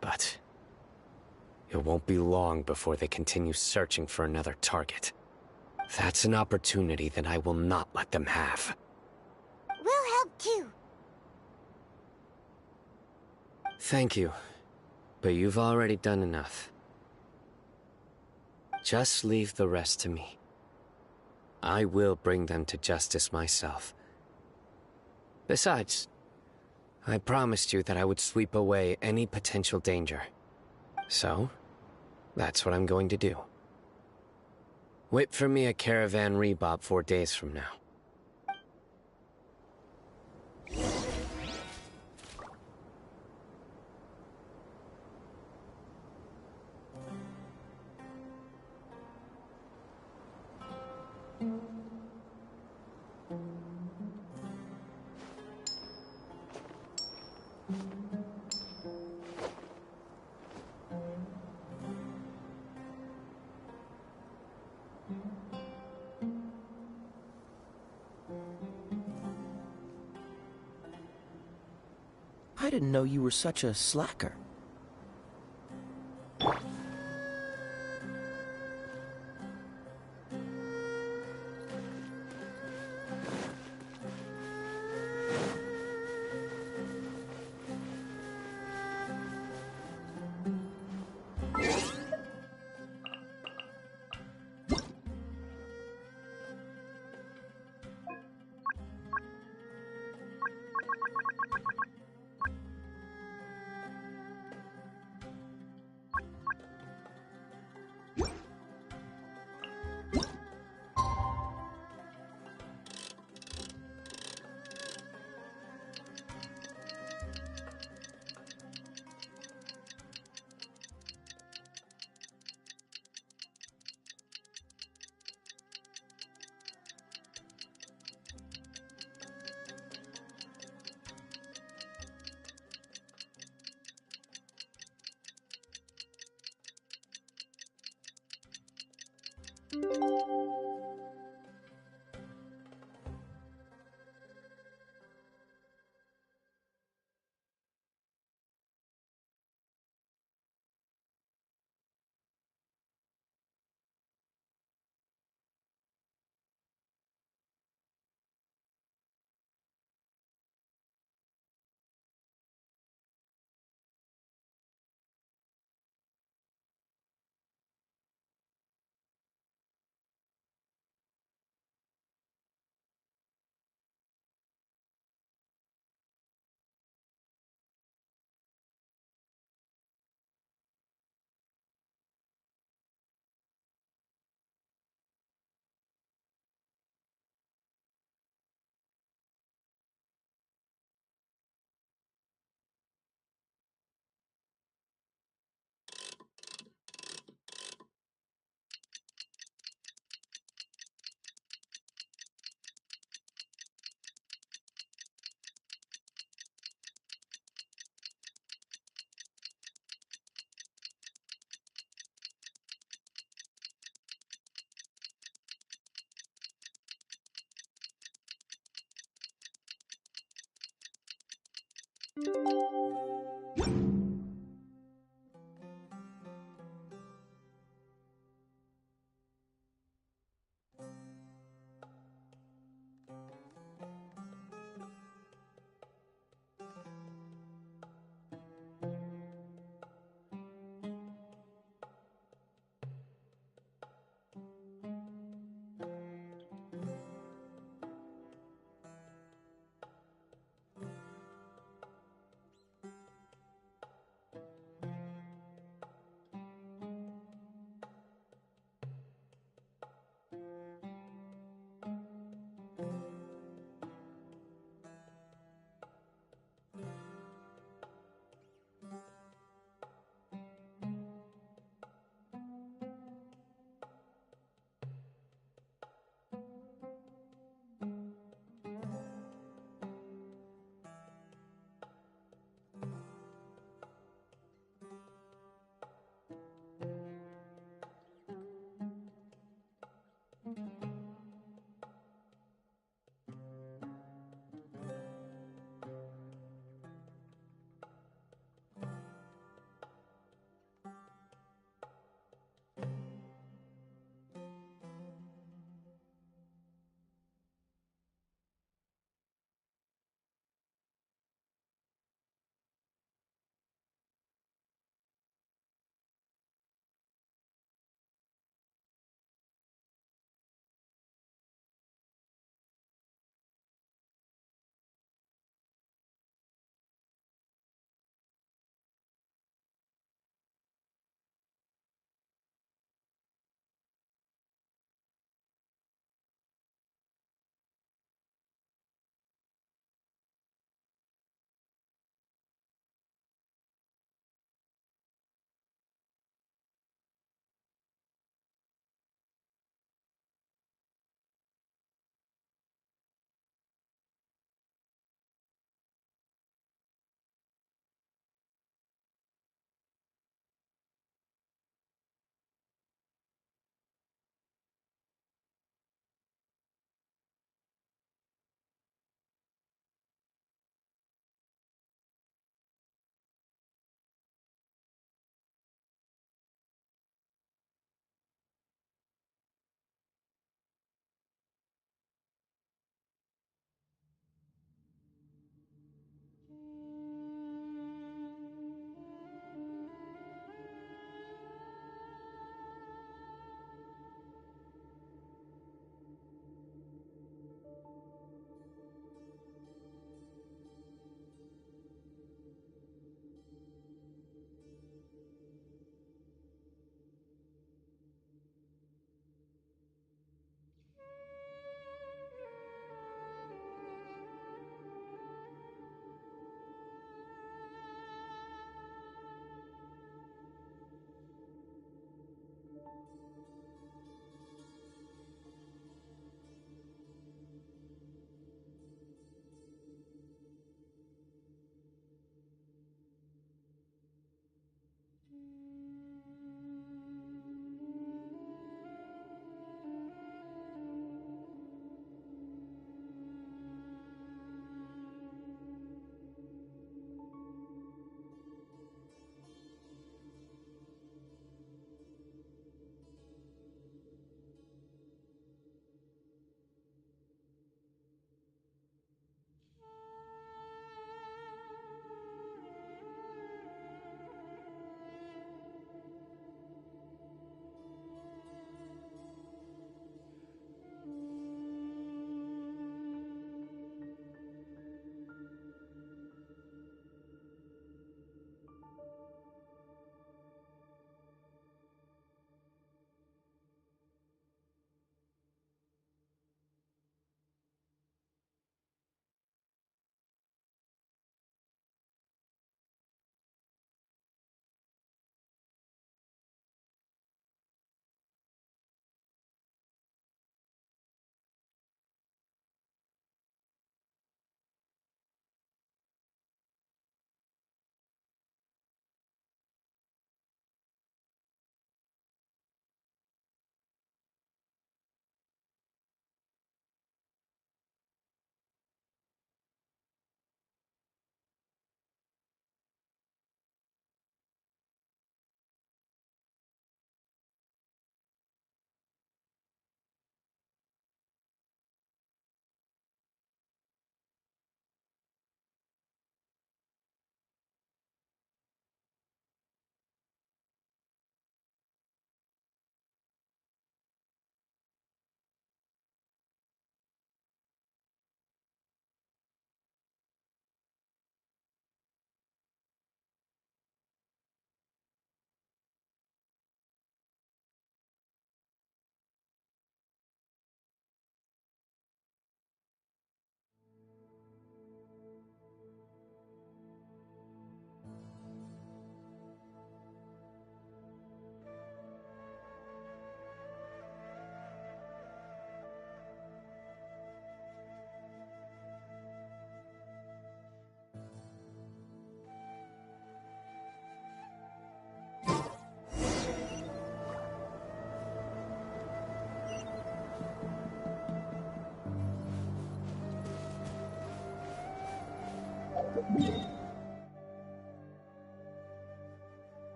but it won't be long before they continue searching for another target. That's an opportunity that I will not let them have. We'll help too. Thank you, but you've already done enough. Just leave the rest to me. I will bring them to justice myself. Besides, I promised you that I would sweep away any potential danger. So, that's what I'm going to do. Wait for me at Caravan Rebob 4 days from now. I didn't know you were such a slacker.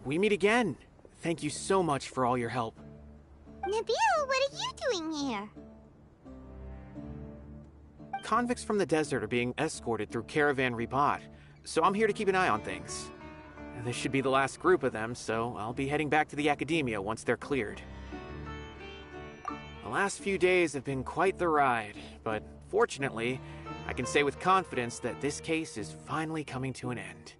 We meet again. Thank you so much for all your help. Nabil, what are you doing here? Convicts from the desert are being escorted through Caravan Ribat, so I'm here to keep an eye on things. This should be the last group of them, so I'll be heading back to the Academia once they're cleared. The last few days have been quite the ride, but fortunately, I can say with confidence that this case is finally coming to an end.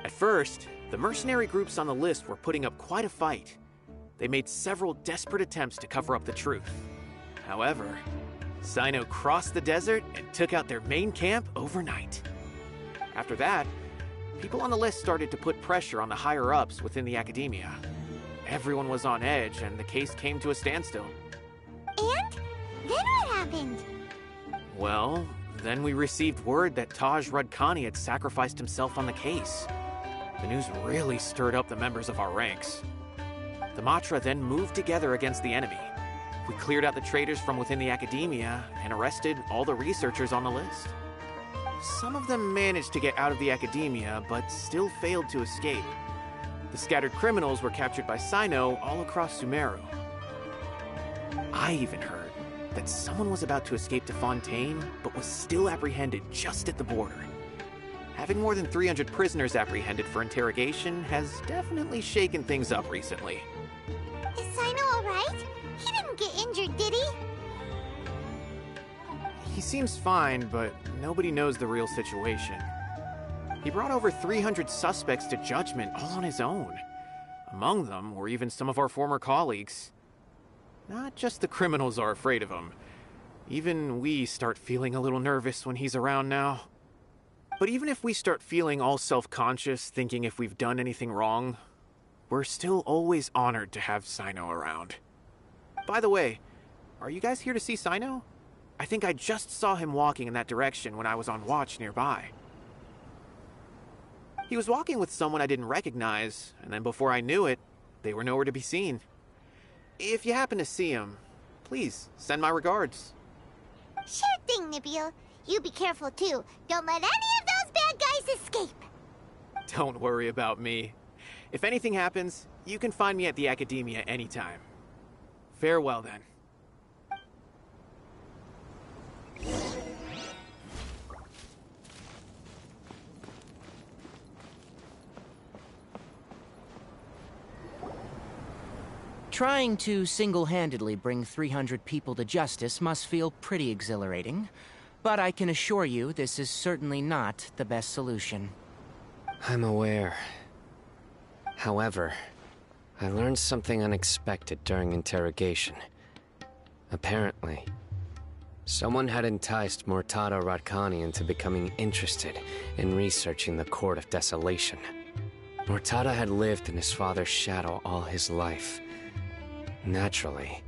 At first, the mercenary groups on the list were putting up quite a fight. They made several desperate attempts to cover up the truth. However, Cyno crossed the desert and took out their main camp overnight. After that, people on the list started to put pressure on the higher-ups within the Academia. Everyone was on edge, and the case came to a standstill. And? Then what happened? Well, then we received word that Taj Rudkani had sacrificed himself on the case. The news really stirred up the members of our ranks. The Matra then moved together against the enemy. We cleared out the traitors from within the Academia and arrested all the researchers on the list. Some of them managed to get out of the Academia, but still failed to escape. The scattered criminals were captured by Cyno all across Sumeru. I even heard that someone was about to escape to Fontaine, but was still apprehended just at the border. Having more than 300 prisoners apprehended for interrogation has definitely shaken things up recently. Is Cyno alright? He didn't get injured, did he? He seems fine, but nobody knows the real situation. He brought over 300 suspects to judgment all on his own. Among them were even some of our former colleagues. Not just the criminals are afraid of him. Even we start feeling a little nervous when he's around now. But even if we start feeling all self-conscious, thinking if we've done anything wrong, we're still always honored to have Cyno around. By the way, are you guys here to see Cyno? I think I just saw him walking in that direction when I was on watch nearby. He was walking with someone I didn't recognize, and then before I knew it, they were nowhere to be seen. If you happen to see him, please send my regards. Sure thing, Nabil. You be careful too. Don't let any of those bad guys escape. Don't worry about me. If anything happens, you can find me at the Academia anytime. Farewell then. Trying to single-handedly bring 300 people to justice must feel pretty exhilarating, but I can assure you this is certainly not the best solution. I'm aware. However, I learned something unexpected during interrogation. Apparently, someone had enticed Murtada Radkani into becoming interested in researching the Court of Desolation. Murtada had lived in his father's shadow all his life. Naturally,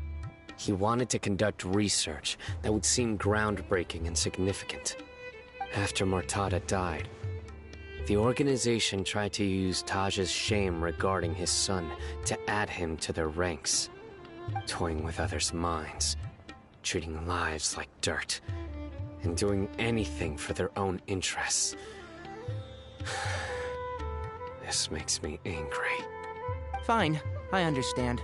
he wanted to conduct research that would seem groundbreaking and significant. After Murtada died, the organization tried to use Taj's shame regarding his son to add him to their ranks, toying with others' minds, treating lives like dirt, and doing anything for their own interests. This makes me angry. Fine, I understand.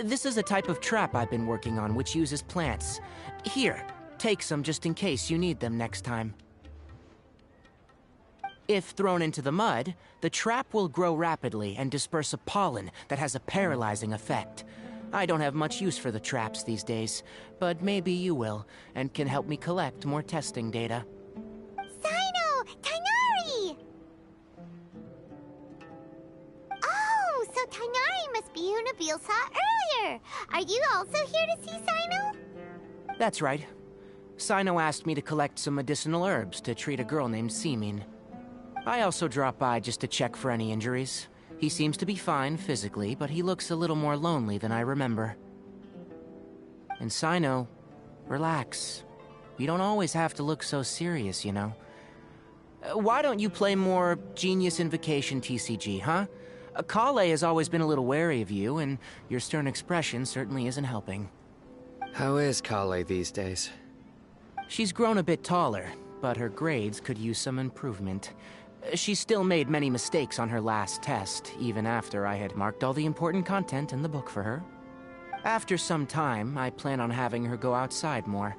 This is a type of trap I've been working on which uses plants. Here, take some just in case you need them next time. If thrown into the mud, the trap will grow rapidly and disperse a pollen that has a paralyzing effect. I don't have much use for the traps these days, but maybe you will, and can help me collect more testing data. Cyno! Tighnari! Oh, so Tighnari must be who Nabil saw earlier. Are you also here to see Cyno? That's right. Cyno asked me to collect some medicinal herbs to treat a girl named Seemin. I also dropped by just to check for any injuries. He seems to be fine physically, but he looks a little more lonely than I remember. And Cyno, relax. You don't always have to look so serious, you know. Why don't you play more Genius Invocation TCG, huh? Kale has always been a little wary of you, and your stern expression certainly isn't helping. How is Kale these days? She's grown a bit taller, but her grades could use some improvement. She still made many mistakes on her last test, even after I had marked all the important content in the book for her. After some time, I plan on having her go outside more.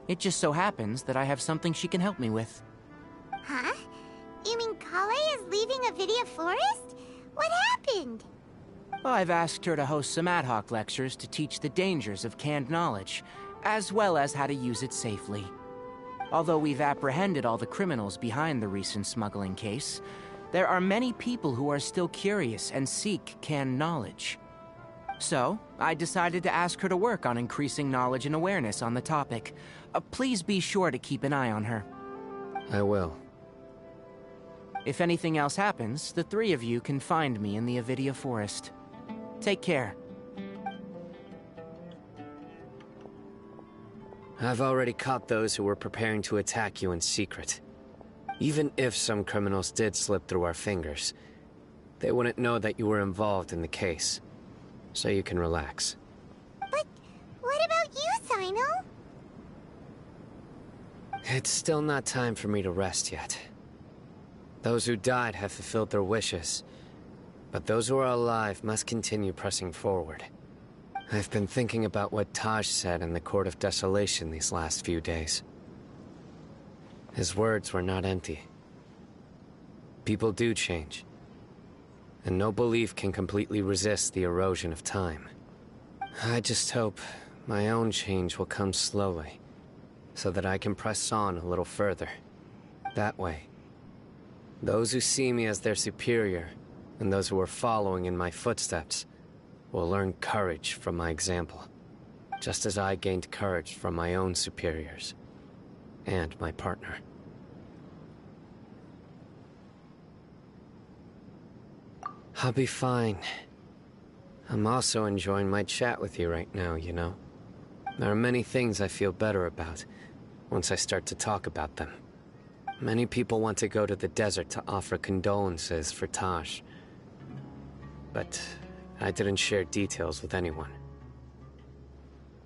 It just so happens that I have something she can help me with. Huh? You mean Kale is leaving Avidia Forest? What happened? I've asked her to host some ad hoc lectures to teach the dangers of canned knowledge, as well as how to use it safely. Although we've apprehended all the criminals behind the recent smuggling case, there are many people who are still curious and seek canned knowledge. So, I decided to ask her to work on increasing knowledge and awareness on the topic. Please be sure to keep an eye on her. I will. If anything else happens, the three of you can find me in the Avidia Forest. Take care. I've already caught those who were preparing to attack you in secret. Even if some criminals did slip through our fingers, they wouldn't know that you were involved in the case. So you can relax. But what about you, Cyno? It's still not time for me to rest yet. Those who died have fulfilled their wishes, but those who are alive must continue pressing forward. I've been thinking about what Taj said in the Court of Desolation these last few days. His words were not empty. People do change, and no belief can completely resist the erosion of time. I just hope my own change will come slowly, so that I can press on a little further. That way, those who see me as their superior, and those who are following in my footsteps, will learn courage from my example, just as I gained courage from my own superiors, and my partner. I'll be fine. I'm also enjoying my chat with you right now, you know. There are many things I feel better about once I start to talk about them. Many people want to go to the desert to offer condolences for Taj, but I didn't share details with anyone.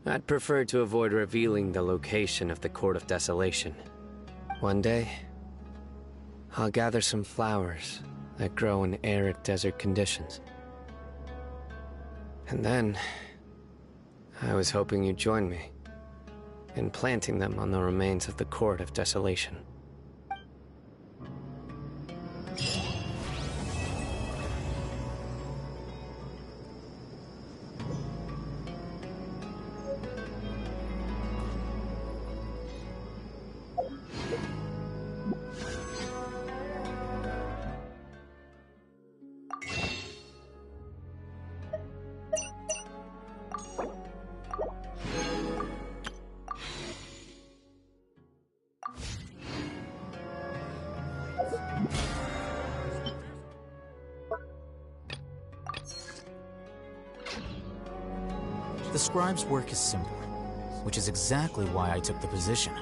I'd prefer to avoid revealing the location of the Court of Desolation. One day, I'll gather some flowers that grow in arid desert conditions. And then, I was hoping you'd join me in planting them on the remains of the Court of Desolation. The scribe's work is simple, which is exactly why I took the position.